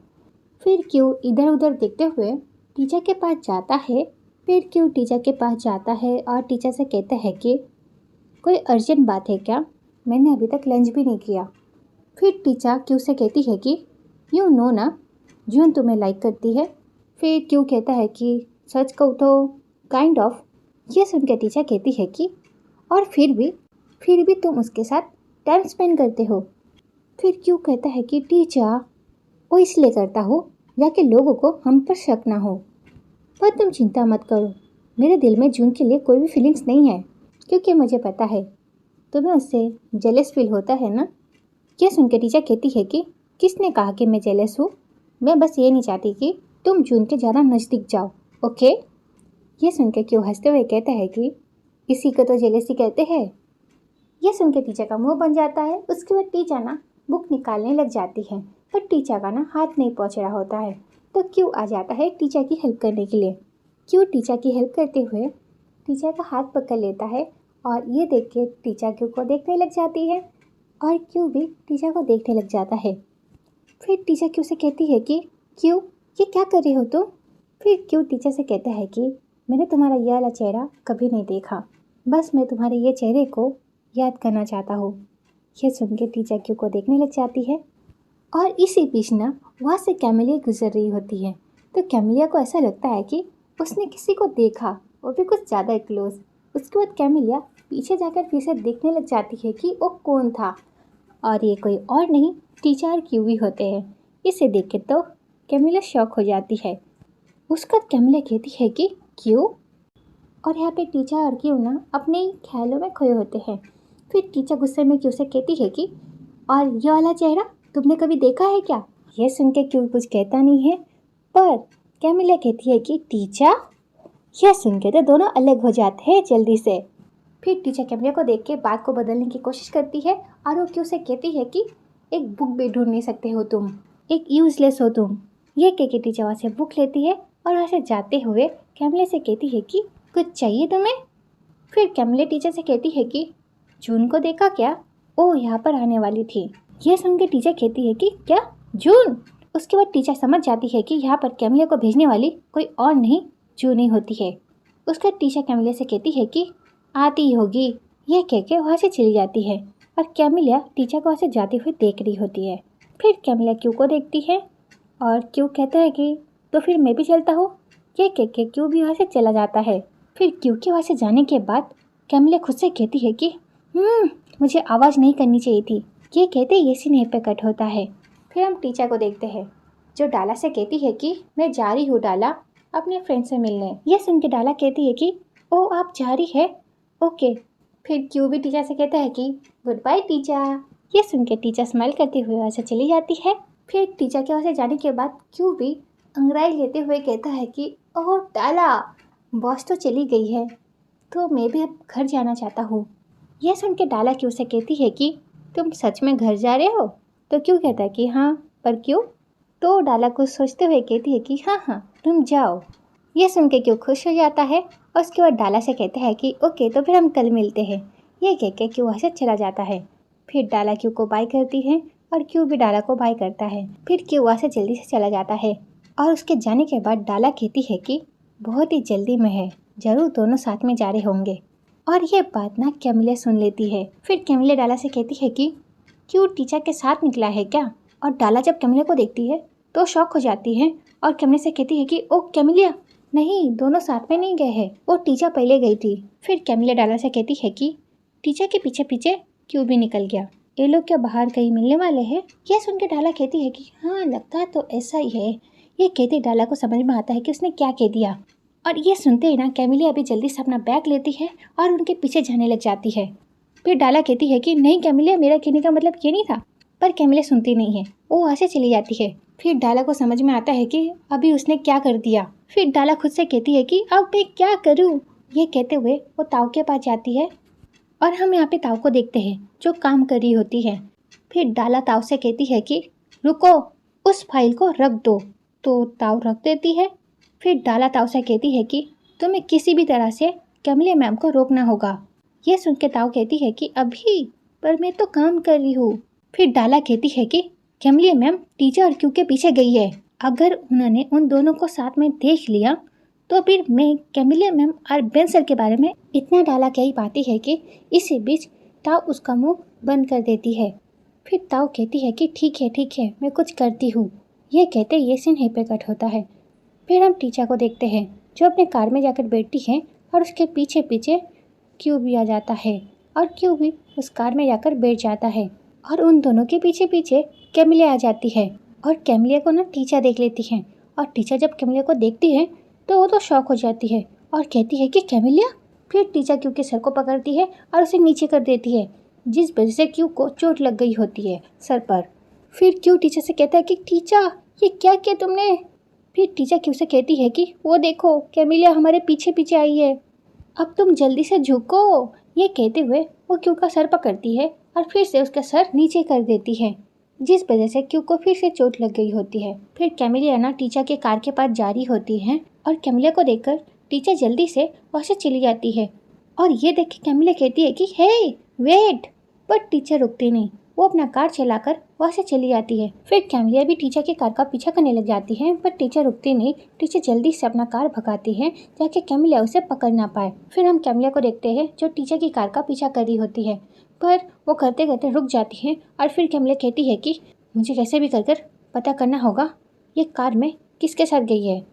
फिर क्यू इधर उधर देखते हुए टीचर के पास जाता है। फिर क्यू टीचर के पास जाता है और टीचर से कहता है कि कोई अर्जेंट बात है क्या? मैंने अभी तक लंच भी नहीं किया। फिर टीचर क्यू से कहती है कि यू नो ना, जून तुम्हें लाइक करती है। फिर क्यू कहता है कि सच कहूँ तो काइंड ऑफ। ये सुन के टीचर कहती है कि और फिर भी तुम उसके साथ टाइम स्पेंड करते हो। फिर क्यू कहता है कि टीचर वो इसलिए करता हो ताकि लोगों को हम पर शक ना हो। पर तुम चिंता मत करो, मेरे दिल में जून के लिए कोई भी फीलिंग्स नहीं है, क्योंकि मुझे पता है तुम्हें उससे जेलस फील होता है ना। यह सुन के टीचर कहती है कि किसने कहा कि मैं जेलस हूँ? मैं बस ये नहीं चाहती कि तुम जून के ज़्यादा नज़दीक जाओ, ओके? ये सुन के क्यों हंसते हुए कहता है कि इसी को तो जेलसी कहते हैं। यह सुन के टीचर का मुंह बन जाता है। उसके बाद टीचर ना बुक निकालने लग जाती है, पर टीचर का ना हाथ नहीं पहुंच रहा होता है, तो क्यों आ जाता है टीचर की हेल्प करने के लिए। क्यों टीचर की हेल्प करते हुए टीचर का हाथ पकड़ लेता है, और ये देख के टीचर क्यों को देखने लग जाती है, और क्यों भी टीचर को देखने लग जाता है। फिर टीचर क्यों से कहती है कि क्यों ये क्या कर रही हो तुम? फिर क्यों टीचर से कहता है कि मैंने तुम्हारा ये वाला चेहरा कभी नहीं देखा, बस मैं तुम्हारे ये चेहरे को याद करना चाहता हूँ। यह सुन के टीचर क्यों को देखने लग जाती है, और इसी बीच ना वहाँ से कैमिलिया गुजर रही होती है। तो कैमिलिया को ऐसा लगता है कि उसने किसी को देखा, वो भी कुछ ज़्यादा ही क्लोज। उसके बाद कैमिलिया पीछे जाकर फिर से देखने लग जाती है कि वो कौन था, और ये कोई और नहीं टीचर क्यू भी होते हैं। इसे देख के तो कैमिलिया शॉक हो जाती है। उसका कैमिलिया कहती है कि क्यों? और यहाँ पे टीचर और क्यू ना अपने ख्यालों में खोए होते हैं। फिर टीचर गुस्से में क्यू से कहती है कि और ये वाला चेहरा तुमने कभी देखा है क्या? ये सुन के क्यू कुछ कहता नहीं है, पर कैमिलिया कहती है कि टीचर। यह सुन के तो दोनों अलग हो जाते हैं जल्दी से। फिर टीचर कैमिलिया को देख के बात को बदलने की कोशिश करती है, और वो क्यू से कहती है कि एक बुक भी ढूंढ नहीं सकते हो तुम, एक यूजलेस हो तुम। ये कह के टीचर वहाँ से बुक लेती है, और वहाँ से जाते हुए कैमिलिया से कहती है कि कुछ चाहिए तुम्हें? फिर कैमिलिया टीचर से कहती है कि जून को देखा क्या? ओ यहाँ पर आने वाली थी। यह सुन के टीचर कहती है कि क्या जून? उसके बाद टीचर समझ जाती है कि यहाँ पर कैमिलिया को भेजने वाली कोई और नहीं जून ही होती है। उसका टीचर कैमिलिया से कहती है कि आती होगी। यह कह के वहाँ से चली जाती है, और कैमिलिया टीचर को वहाँ से जाती हुई देख रही होती है। फिर कैमिलिया क्यू को देखती है, और क्यू कहता है कि तो फिर मैं भी चलता हूँ। यह कह के क्यू भी वहाँ से चला जाता है। फिर क्यू के वहाँ से जाने के बाद कैमिलिया खुद से कहती है कि मुझे आवाज़ नहीं करनी चाहिए थी। ये कहते ही इसी नहीं पे कट होता है। फिर हम टीचर को देखते हैं जो डाला से कहती है कि मैं जा रही हूँ डाला अपने फ्रेंड से मिलने। यह सुन के डाला कहती है कि ओ आप जा रही है, ओके। फिर क्यू भी टीचर से कहता है कि गुड बाय टीचर। ये सुन के टीचर स्माइल करते हुए वहाँ से चली जाती है। फिर टीचर के वहाँ से जाने के बाद क्यू भी अंगड़ाई लेते हुए कहता है कि ओह डाला, बॉस तो चली गई है, तो मैं भी अब घर जाना चाहता हूँ। यह सुन के डाला क्यू से कहती है कि तुम सच में घर जा रहे हो? तो क्यू कहता है कि हाँ, पर क्यों? तो डाला कुछ सोचते हुए कहती है कि हाँ हाँ तुम जाओ। यह सुन के क्यू खुश हो जाता है, और उसके बाद डाला से कहता है कि ओके तो फिर हम कल मिलते हैं। यह कह के क्यू वहाँ से चला जाता है। फिर डाला क्यू को बाय करती है, और क्यू भी डाला को बाय करता है। फिर क्यू वहाँ से जल्दी से चला जाता है, और उसके जाने के बाद डाला कहती है कि बहुत ही जल्दी में है, जरूर दोनों साथ में जा रहे होंगे। और यह बात ना कैमिलिया सुन लेती है। फिर कैमिलिया डाला से कहती है कि क्यू टीचर के साथ निकला है क्या? और डाला जब कैमिलिया को देखती है तो शॉक हो जाती है, और कैमिलिया से कहती है कि ओ कैमिलिया, नहीं दोनों साथ में नहीं गए हैं, वो टीचर पहले गई थी। फिर कैमिलिया डाला से कहती है कि टीचर के पीछे पीछे क्यू भी निकल गया, ये लोग क्या बाहर कहीं मिलने वाले हैं? यह सुन के डाला कहती है कि हाँ लगता तो ऐसा ही है। ये कहते डाला को समझ में आता है कि उसने क्या कह दिया, और ये सुनते ही ना कैमिलिया अभी जल्दी से अपना बैग लेती है और उनके पीछे जाने लग जाती है। फिर डाला कहती है कि नहीं कैमिलिया, मेरा कहने का मतलब ये नहीं था, पर कैमिलिया सुनती नहीं है, वो वहाँ से चली जाती है। फिर डाला को समझ में आता है कि अभी उसने क्या कर दिया। फिर डाला खुद से कहती है कि अब मैं क्या करूँ। ये कहते हुए वो ताऊ के पास जाती है, और हम यहाँ पे ताऊ को देखते हैं जो काम कर रही होती है। फिर डाला ताऊ से कहती है कि रुको, उस फाइल को रख दो। तो ताऊ रख देती है। फिर डाला ताऊ से कहती है कि तुम्हें किसी भी तरह से कैमिलिया मैम को रोकना होगा। ये सुन के ताऊ कहती है कि अभी, पर मैं तो काम कर रही हूँ। फिर डाला कहती है कि कैमिलिया मैम टीचर और क्यू के पीछे गई है। अगर उन्होंने उन दोनों को साथ में देख लिया तो फिर मैं कैमिलिया मैम और बेन सर के बारे में इतना डाला कही पाती है कि इसी बीच ताऊ उसका मुंह बंद कर देती है। फिर ताऊ कहती है कि ठीक है मैं कुछ करती हूँ। ये कहते ये सीन यहीं पे कट होता है। फिर हम टीचा को देखते हैं जो अपने कार में जाकर बैठती है और उसके पीछे पीछे क्यू भी आ जाता है और क्यू भी उस कार में जाकर बैठ जाता है और उन दोनों के पीछे पीछे कैमिलिया आ जाती है और कैमिलिया को ना टीचा देख लेती है। और टीचा जब कैमिलिया को देखती है तो वो तो शॉक हो जाती है और कहती है कि कैमिलिया। फिर टीचा क्यू के सर को पकड़ती है और उसे नीचे कर देती है, जिस वजह से क्यू को चोट लग गई होती है सर पर। फिर क्यू टीचा से कहता है कि टीचा ये क्या किया तुमने। फिर टीचा क्यू से कहती है कि वो देखो कैमिलिया हमारे पीछे पीछे आई है, अब तुम जल्दी से झुको। ये कहते हुए वो क्यू का सर पकड़ती है और फिर से उसका सर नीचे कर देती है, जिस वजह से क्यू को फिर से चोट लग गई होती है। फिर कैमिलिया ना टीचा के कार के पास जा रही होती है और कैमिलिया को देखकर टीचा जल्दी से वहाँ से चली जाती है। और ये देख के कैमिलिया कहती है कि हे वेट, पर टीचा रुकती नहीं, वो अपना कार चलाकर वहाँ से चली जाती है। फिर कैमिलिया भी टीचा की कार का पीछा करने लग जाती है, पर टीचा रुकती नहीं। टीचा जल्दी से अपना कार भगाती है ताकि कैमिलिया उसे पकड़ ना पाए। फिर हम कैमिलिया को देखते हैं जो टीचा की कार का पीछा कर रही होती है, पर वो करते करते रुक जाती है। और फिर कैमिलिया कहती है कि मुझे कैसे भी कर पता करना होगा ये कार में किसके साथ गई है।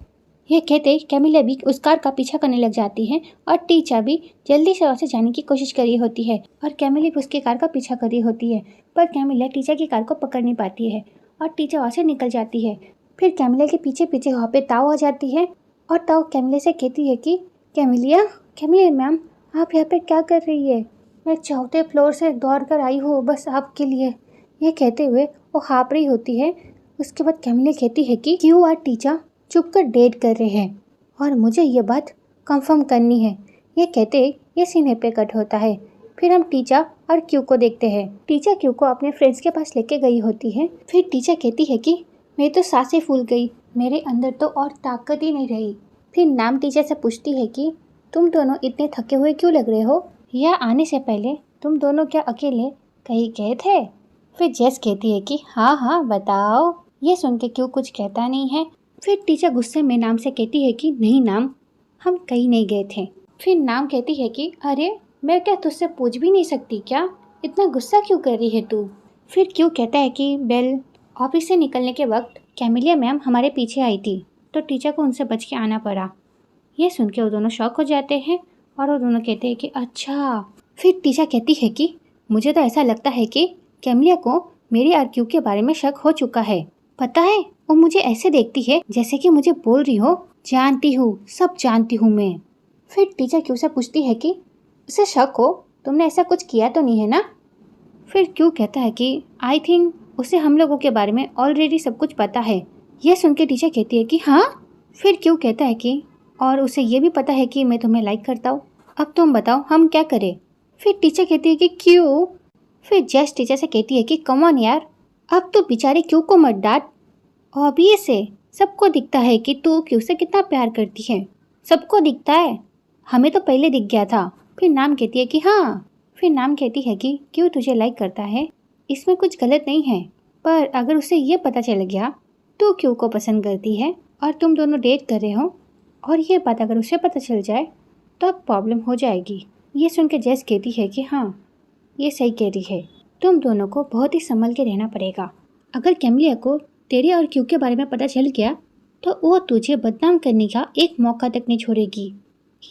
ये कहते ही कैमिलिया भी उस कार का पीछा करने लग जाती है और टीचा भी जल्दी से वहाँ से जाने की कोशिश कर रही होती है और कैमिलिया भी उसकी कार का पीछा कर रही होती है। पर कैमिलिया टीचा की कार को पकड़ नहीं पाती है और टीचा वहाँ से निकल जाती है। फिर कैमिलिया के पीछे पीछे वहाँ पे ताऊ आ जाती है और ताऊ कैमिलिया से कहती है कि कैमिलिया मैम आप यहाँ पे क्या कर रही है। मैं चौथे फ्लोर से दौड़ कर आई हूँ बस आपके लिए। ये कहते हुए वो हाँप रही होती है। उसके बाद कैमिलिया कहती है कि क्यू और टीचा चुप कर डेट कर रहे हैं और मुझे ये बात कंफर्म करनी है। ये कहते ये सीन पे कट होता है। फिर हम टीचा और क्यू को देखते हैं। टीचा क्यू को अपने फ्रेंड्स के पास लेके गई होती है। फिर टीचा कहती है कि मैं तो सांसें फूल गई, मेरे अंदर तो और ताकत ही नहीं रही। फिर नाम टीचा से पूछती है कि तुम दोनों इतने थके हुए क्यों लग रहे हो, या आने से पहले तुम दोनों क्या अकेले कहीं गए थे। फिर जेस कहती है कि हाँ बताओ। ये सुन के क्यू कुछ कहता नहीं है। फिर टीचर गुस्से में नाम से कहती है कि नहीं नाम, हम कहीं नहीं गए थे। फिर नाम कहती है कि अरे मैं क्या तुझसे पूछ भी नहीं सकती क्या, इतना गुस्सा क्यों कर रही है तू। फिर क्यों कहता है कि बेल ऑफिस से निकलने के वक्त कैमिलिया मैम हमारे पीछे आई थी तो टीचर को उनसे बच के आना पड़ा। ये सुन के वो दोनों शॉक हो जाते हैं और वो दोनों कहते हैं कि अच्छा। फिर टीचर कहती है कि मुझे तो ऐसा लगता है कि कैमिलिया को मेरी और क्यू के बारे में शक हो चुका है। पता है वो मुझे ऐसे देखती है जैसे कि मुझे बोल रही हो जानती हूँ, सब जानती हूँ मैं। फिर टीचर क्यू से पूछती है कि उसे शक हो, तुमने ऐसा कुछ किया तो नहीं है ना। फिर क्यू कहता है कि आई थिंक उसे हम लोगों के बारे में ऑलरेडी सब कुछ पता है। यह सुन के टीचर कहती है कि हाँ। फिर क्यू कहता है कि और उसे ये भी पता है कि मैं तुम्हें लाइक करता हूँ, अब तुम बताओ हम क्या करें। फिर टीचर कहती है कि क्यू। फिर जस्ट टीचर से कहती है कि कम ऑन यार, अब तो बेचारे क्यू को मत डांट, ऑब्वियस है सबको दिखता है कि तू क्यू से कितना प्यार करती है, सबको दिखता है, हमें तो पहले दिख गया था। फिर नाम कहती है कि हाँ। फिर नाम कहती है कि क्यों तुझे लाइक करता है, इसमें कुछ गलत नहीं है, पर अगर उसे ये पता चल गया तू क्यू को पसंद करती है और तुम दोनों डेट कर रहे हो और ये बात अगर उसे पता चल जाए तो अब प्रॉब्लम हो जाएगी। ये सुन के जैस कहती है कि हाँ ये सही कह रही है, तुम दोनों को बहुत ही संभल के रहना पड़ेगा। अगर कैमिलिया को तेरे और क्यू के बारे में पता चल गया तो वो तुझे बदनाम करने का एक मौका तक नहीं छोड़ेगी।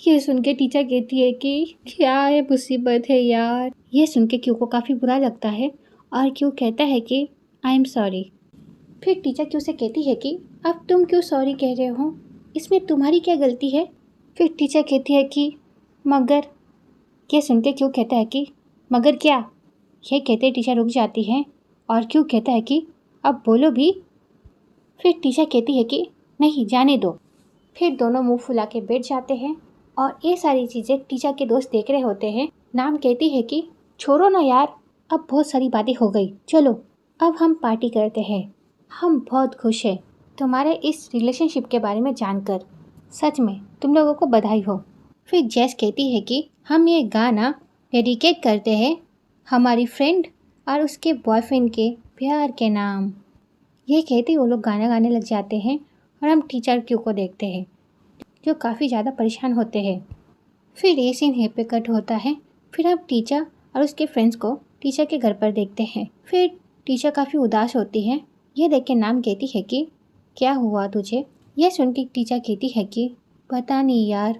ये सुन के टीचर कहती है कि क्या है मुसीबत है यार। ये सुन के क्यू को काफ़ी बुरा लगता है और क्यू कहता है कि आई एम सॉरी। फिर टीचर क्यू से कहती है कि अब तुम क्यों सॉरी कह रहे हो, इसमें तुम्हारी क्या गलती है। फिर टीचर कहती है कि मगर। ये सुन के क्यू कहता है कि मगर क्या। ये कहते टीचर रुक जाती है और क्यू कहता है कि अब बोलो भी। फिर टीचर कहती है कि नहीं जाने दो। फिर दोनों मुंह फुला के बैठ जाते हैं और ये सारी चीज़ें टीचर के दोस्त देख रहे होते हैं। नाम कहती है कि छोड़ो ना यार, अब बहुत सारी बातें हो गई, चलो अब हम पार्टी करते हैं, हम बहुत खुश हैं तुम्हारे इस रिलेशनशिप के बारे में जानकर। सच में तुम लोगों को बधाई हो। फिर जैस कहती है कि हम ये गाना डेडिकेट करते हैं हमारी फ्रेंड और उसके बॉयफ्रेंड के प्यार के नाम। ये कहते ही वो लोग गाना गाने लग जाते हैं और हम टीचर क्यू को देखते हैं जो काफ़ी ज़्यादा परेशान होते हैं। फिर ये सीन यहीं पे कट होता है। फिर हम टीचर और उसके फ्रेंड्स को टीचर के घर पर देखते हैं। फिर टीचर काफ़ी उदास होती है। ये देख के नाम कहती है कि क्या हुआ तुझे। यह सुन के टीचर कहती है कि पता नहीं यार।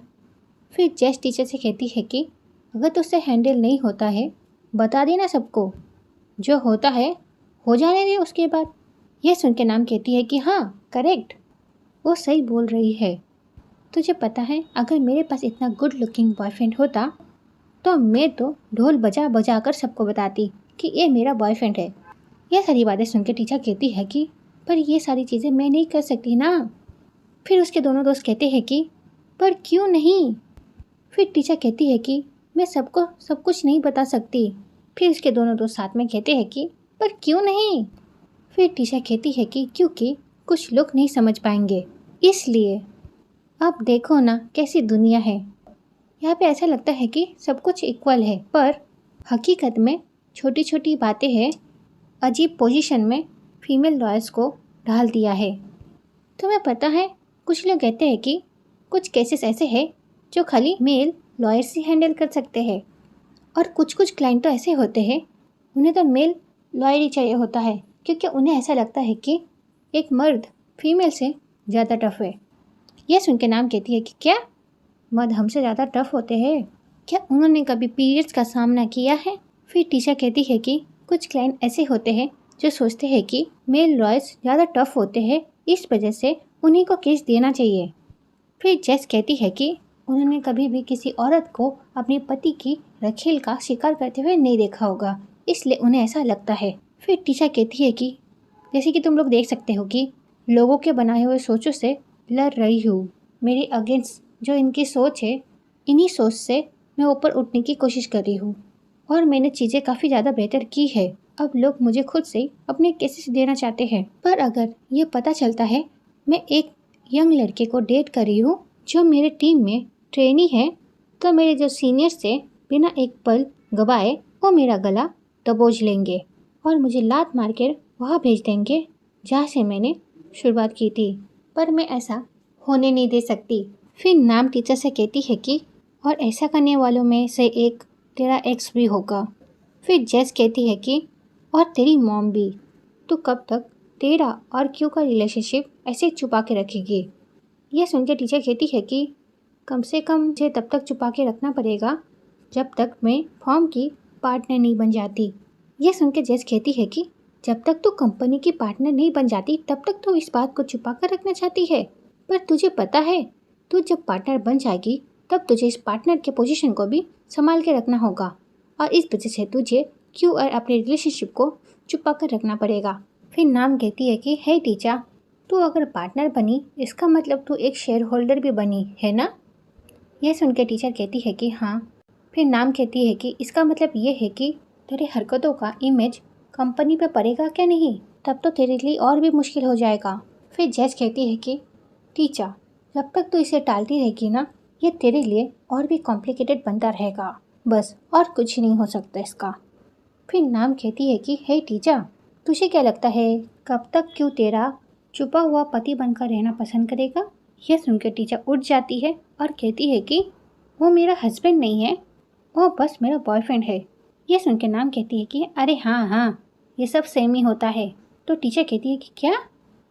फिर जेस टीचर से कहती है कि अगर तुझसे हैंडल नहीं होता है बता देना सबको, जो होता है हो जाने दे उसके बाद। यह सुन के नाम कहती है कि हाँ करेक्ट, वो सही बोल रही है। तुझे पता है अगर मेरे पास इतना गुड लुकिंग बॉयफ्रेंड होता तो मैं तो ढोल बजा बजा कर सबको बताती कि ये मेरा बॉयफ्रेंड है। यह सारी बातें सुन के टीचर कहती है कि पर ये सारी चीज़ें मैं नहीं कर सकती ना। फिर उसके दोनों दोस्त कहते हैं कि पर क्यों नहीं। फिर टीचर कहती है कि मैं सबको सब कुछ नहीं बता सकती। फिर उसके दोनों दोस्त साथ में कहते हैं कि पर क्यों नहीं। फिर टीचर कहती है कि क्योंकि कुछ लोग नहीं समझ पाएंगे इसलिए। अब देखो ना कैसी दुनिया है, यहाँ पे ऐसा लगता है कि सब कुछ इक्वल है पर हकीकत में छोटी छोटी बातें हैं अजीब पोजीशन में फीमेल लॉयर्स को ढाल दिया है। तुम्हें पता है कुछ लोग कहते हैं कि कुछ केसेस ऐसे हैं जो खाली मेल लॉयर्स ही हैंडल कर सकते हैं और कुछ क्लाइंट तो ऐसे होते हैं उन्हें तो मेल लॉयर ही चाहिए होता है क्योंकि उन्हें ऐसा लगता है कि एक मर्द फीमेल से ज़्यादा टफ है। यह सुन के नाम कहती है कि क्या मर्द हमसे ज़्यादा टफ होते हैं, क्या उन्होंने कभी पीरियड्स का सामना किया है। फिर टीचर कहती है कि कुछ क्लाइंट ऐसे होते हैं जो सोचते हैं कि मेल लॉयर्स ज़्यादा टफ होते हैं इस वजह से उन्हीं को केस देना चाहिए। फिर जेस कहती है कि उन्होंने कभी भी किसी औरत को अपने पति की रखेल का शिकार करते हुए नहीं देखा होगा इसलिए उन्हें ऐसा लगता है। फिर टीचर कहती है कि जैसे कि तुम लोग देख सकते हो कि लोगों के बनाए हुए सोचों से लड़ रही हूँ, मेरी अगेंस्ट जो इनकी सोच है इन्हीं सोच से मैं ऊपर उठने की कोशिश कर रही हूँ और मैंने चीज़ें काफ़ी ज़्यादा बेहतर की है। अब लोग मुझे खुद से अपने केसेस देना चाहते हैं पर अगर ये पता चलता है मैं एक यंग लड़के को डेट कर रही हूँ जो मेरे टीम में ट्रेनी है तो मेरे जो सीनियर्स से बिना एक पल गवाए वो मेरा गला दबोच लेंगे और मुझे लात मार कर वहाँ भेज देंगे जहाँ से मैंने शुरुआत की थी। पर मैं ऐसा होने नहीं दे सकती। फिर नाम टीचर से कहती है कि और ऐसा करने वालों में से एक तेरा एक्स भी होगा। फिर जेस कहती है कि और तेरी मॉम भी। तो कब तक तेरा और क्यू का रिलेशनशिप ऐसे छुपा के रखेगी। यह सुनकर टीचर कहती है कि कम से कम मुझे तब तक छुपा के रखना पड़ेगा जब तक मैं फॉर्म की पार्टनर नहीं बन जाती। यह सुनकर जेस कहती है कि जब तक तू कंपनी की पार्टनर नहीं बन जाती तब तक तू इस बात को छुपा कर रखना चाहती है। पर तुझे पता है तू जब पार्टनर बन जाएगी तब तुझे इस पार्टनर के पोजीशन को भी संभाल के रखना होगा और इस वजह से तुझे क्यू और अपने रिलेशनशिप को छुपा कर रखना पड़ेगा। फिर नाम कहती है कि हे टीचर, तू अगर पार्टनर बनी इसका मतलब तू एक शेयर होल्डर भी बनी है ना। यह सुन के टीचर कहती है कि हाँ। फिर नाम कहती है कि इसका मतलब ये है कि तेरे हरकतों का इमेज कंपनी पे पड़ेगा क्या नहीं, तब तो तेरे लिए और भी मुश्किल हो जाएगा। फिर जज कहती है कि टीचर, जब तक तू इसे टालती रहेगी ना ये तेरे लिए और भी कॉम्प्लिकेटेड बनता रहेगा, बस और कुछ नहीं हो सकता इसका। फिर नाम कहती है कि हे टीचर, तुझे क्या लगता है कब तक क्यों तेरा छुपा हुआ पति बनकर रहना पसंद करेगा। यह सुनकर टीचर उठ जाती है और कहती है कि वो मेरा हस्बैंड नहीं है, वो बस मेरा बॉयफ्रेंड है। यह सुनकर नाम कहती है कि अरे हाँ, ये सब सेम ही होता है। तो टीचर कहती है कि क्या।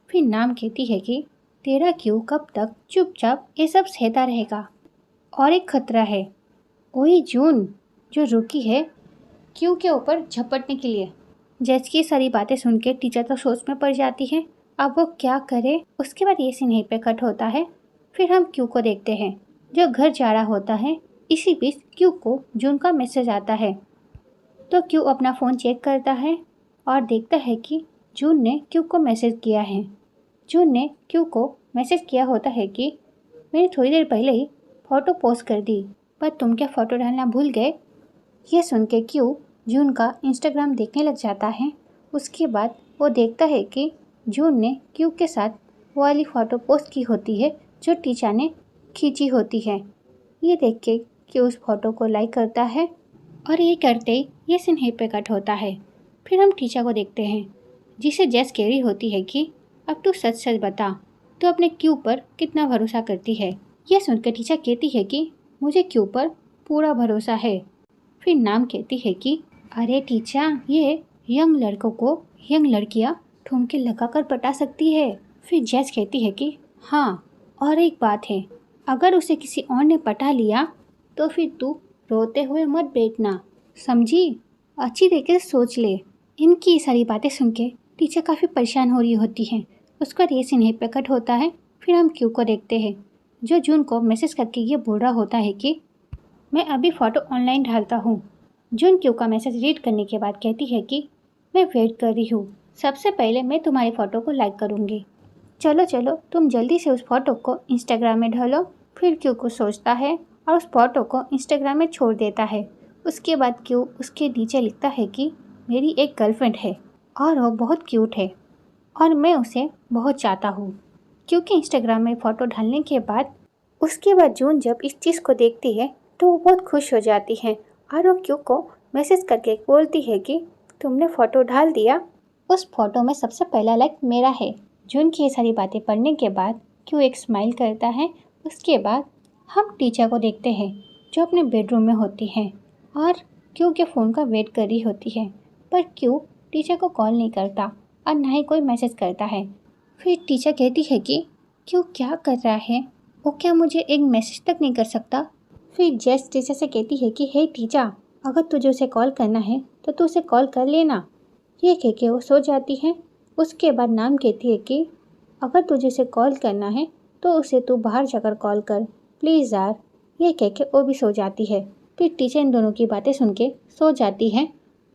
फिर नाम कहती है कि तेरा क्यों कब तक चुपचाप ये सब सहता रहेगा। और एक खतरा है, वही जून जो रुकी है क्यों के ऊपर झपटने के लिए। जज की सारी बातें सुन के टीचर तो सोच में पड़ जाती है अब वो क्या करे। उसके बाद ये सीन यहीं पे कट होता है। फिर हम क्यू को देखते हैं जो घर जा रहा होता है। इसी बीच क्यू को जून का मैसेज आता है तो क्यू अपना फ़ोन चेक करता है और देखता है कि जून ने क्यू को मैसेज किया है। जून ने क्यू को मैसेज किया होता है कि मैंने थोड़ी देर पहले ही फ़ोटो पोस्ट कर दी पर तुम क्या फ़ोटो डालना भूल गए। यह सुन के क्यू जून का इंस्टाग्राम देखने लग जाता है। उसके बाद वो देखता है कि जून ने क्यू के साथ वो वाली फ़ोटो पोस्ट की होती है जो टीचर ने खींची होती है। ये देख के क्यू उस फोटो को लाइक करता है और ये करते ही ये सीन यहीं पे कट होता है। फिर हम टीचर को देखते हैं जिसे जेस कह रही होती है कि अब तू सच सच बता, तो अपने क्यू पर कितना भरोसा करती है। यह सुनकर टीचर कहती है कि मुझे क्यू पर पूरा भरोसा है। फिर नाम कहती है कि अरे टीचर, ये यंग लड़कों को यंग लड़कियां ठुमके लगाकर पटा सकती है। फिर जेस कहती है कि हाँ, और एक बात है, अगर उसे किसी और ने पटा लिया तो फिर तू रोते हुए मत बैठना, समझी? अच्छी तरीके से सोच ले। इनकी ये सारी बातें सुन के टीचर काफ़ी परेशान हो रही होती हैं। उसका ये सीन यहीं पे कट होता है। फिर हम क्यू को देखते हैं जो जून को मैसेज करके ये बोल रहा होता है कि मैं अभी फ़ोटो ऑनलाइन डालता हूँ। जून क्यू का मैसेज रीड करने के बाद कहती है कि मैं वेट कर रही हूँ, सबसे पहले मैं तुम्हारी फ़ोटो को लाइक करूँगी। चलो चलो, तुम जल्दी से उस फ़ोटो को इंस्टाग्राम में डालो। फिर क्यू को सोचता है और उस फ़ोटो को इंस्टाग्राम में छोड़ देता है। उसके बाद क्यू उसके नीचे लिखता है कि मेरी एक गर्लफ्रेंड है और वो बहुत क्यूट है और मैं उसे बहुत चाहता हूँ। क्योंकि इंस्टाग्राम में फ़ोटो डालने के बाद उसके बाद जून जब इस चीज़ को देखती है तो वो बहुत खुश हो जाती है और वो क्यू को मैसेज करके बोलती है कि तुमने फ़ोटो डाल दिया, उस फ़ोटो में सबसे पहला लाइक मेरा है। जून की ये सारी बातें पढ़ने के बाद क्यू एक स्माइल करता है। उसके बाद हम टीचर को देखते हैं जो अपने बेडरूम में होती हैं और क्यू के फ़ोन का वेट कर रही होती है, पर क्यू टीचर को कॉल नहीं करता और ना ही कोई मैसेज करता है। फिर टीचर कहती है कि क्यू क्या कर रहा है, वो क्या मुझे एक मैसेज तक नहीं कर सकता। फिर जेस टीचर से कहती है कि हे टीचर, अगर तुझे उसे कॉल करना है तो तू उसे कॉल कर लेना। ये कह के वो सो जाती है। उसके बाद नाम कहती है कि अगर तुझे उसे कॉल करना है तो उसे तू बाहर जाकर कॉल कर प्लीज़ यार। ये कह के वो भी सो जाती है। फिर टीचर इन दोनों की बातें सुन के सो जाती है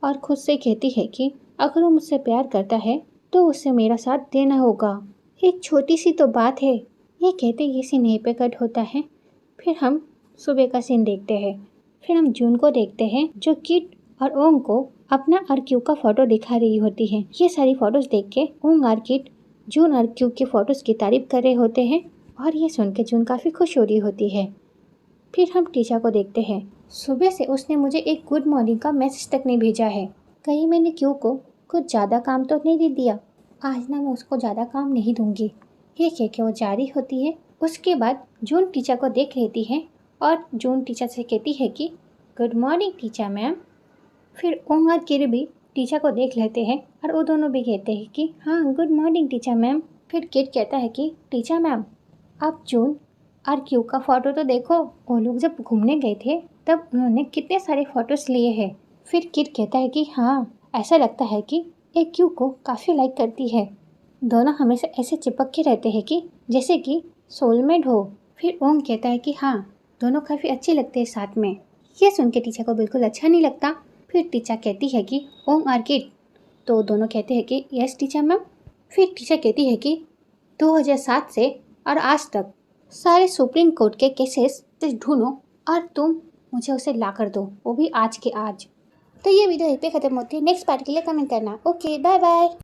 और खुद से कहती है कि अगर वो मुझसे प्यार करता है तो उसे मेरा साथ देना होगा, एक छोटी सी तो बात है। ये कहते ये सीन यहीं पे कट होता है। फिर हम सुबह का सीन देखते हैं। फिर हम जून को देखते हैं जो किट और ओंग को अपना और क्यू का फोटो दिखा रही होती है। ये सारी फोटोज देख के ओंग और किट जून और क्यू की फोटोज की तारीफ कर रहे होते हैं और ये सुन के जून काफ़ी खुश हो रही होती है। फिर हम टीचर को देखते हैं। सुबह से उसने मुझे एक गुड मॉर्निंग का मैसेज तक नहीं भेजा है। कहीं मैंने क्यू को कुछ ज़्यादा काम तो नहीं दे दिया। आज ना मैं उसको ज़्यादा काम नहीं दूंगी। ये कह के वो जा रही होती है। उसके बाद जून टीचर को देख लेती है और जून टीचर से कहती है कि गुड मॉर्निंग टीचर मैम। फिर ओंग और किर भी टीचर को देख लेते हैं और वो दोनों भी कहते हैं कि हाँ गुड मॉर्निंग टीचर मैम। फिर किट कहता है कि टीचर मैम, आप जून और क्यू का फ़ोटो तो देखो, वो लोग जब घूमने गए थे तब उन्होंने कितने सारे फ़ोटोज़ लिए हैं। फिर किट कहता है कि हाँ, ऐसा लगता है कि एक क्यू को काफ़ी लाइक करती है। दोनों हमेशा ऐसे चिपक के रहते हैं कि जैसे कि सोलमेट हो। फिर ओम कहता है कि हाँ, दोनों काफ़ी अच्छे लगते हैं साथ में। ये सुन के टीचर को बिल्कुल अच्छा नहीं लगता। फिर टीचर कहती है कि ओम और किट, तो दोनों कहते हैं कि यस टीचर मैम। फिर टीचर कहती है कि 2007 से और आज तक सारे सुप्रीम कोर्ट के केसेस ढूंढो और तुम मुझे उसे ला कर दो, वो भी आज के आज। तो ये वीडियो यहीं पे ख़त्म होती है। नेक्स्ट पार्ट के लिए कमेंट करना। Okay, bye bye.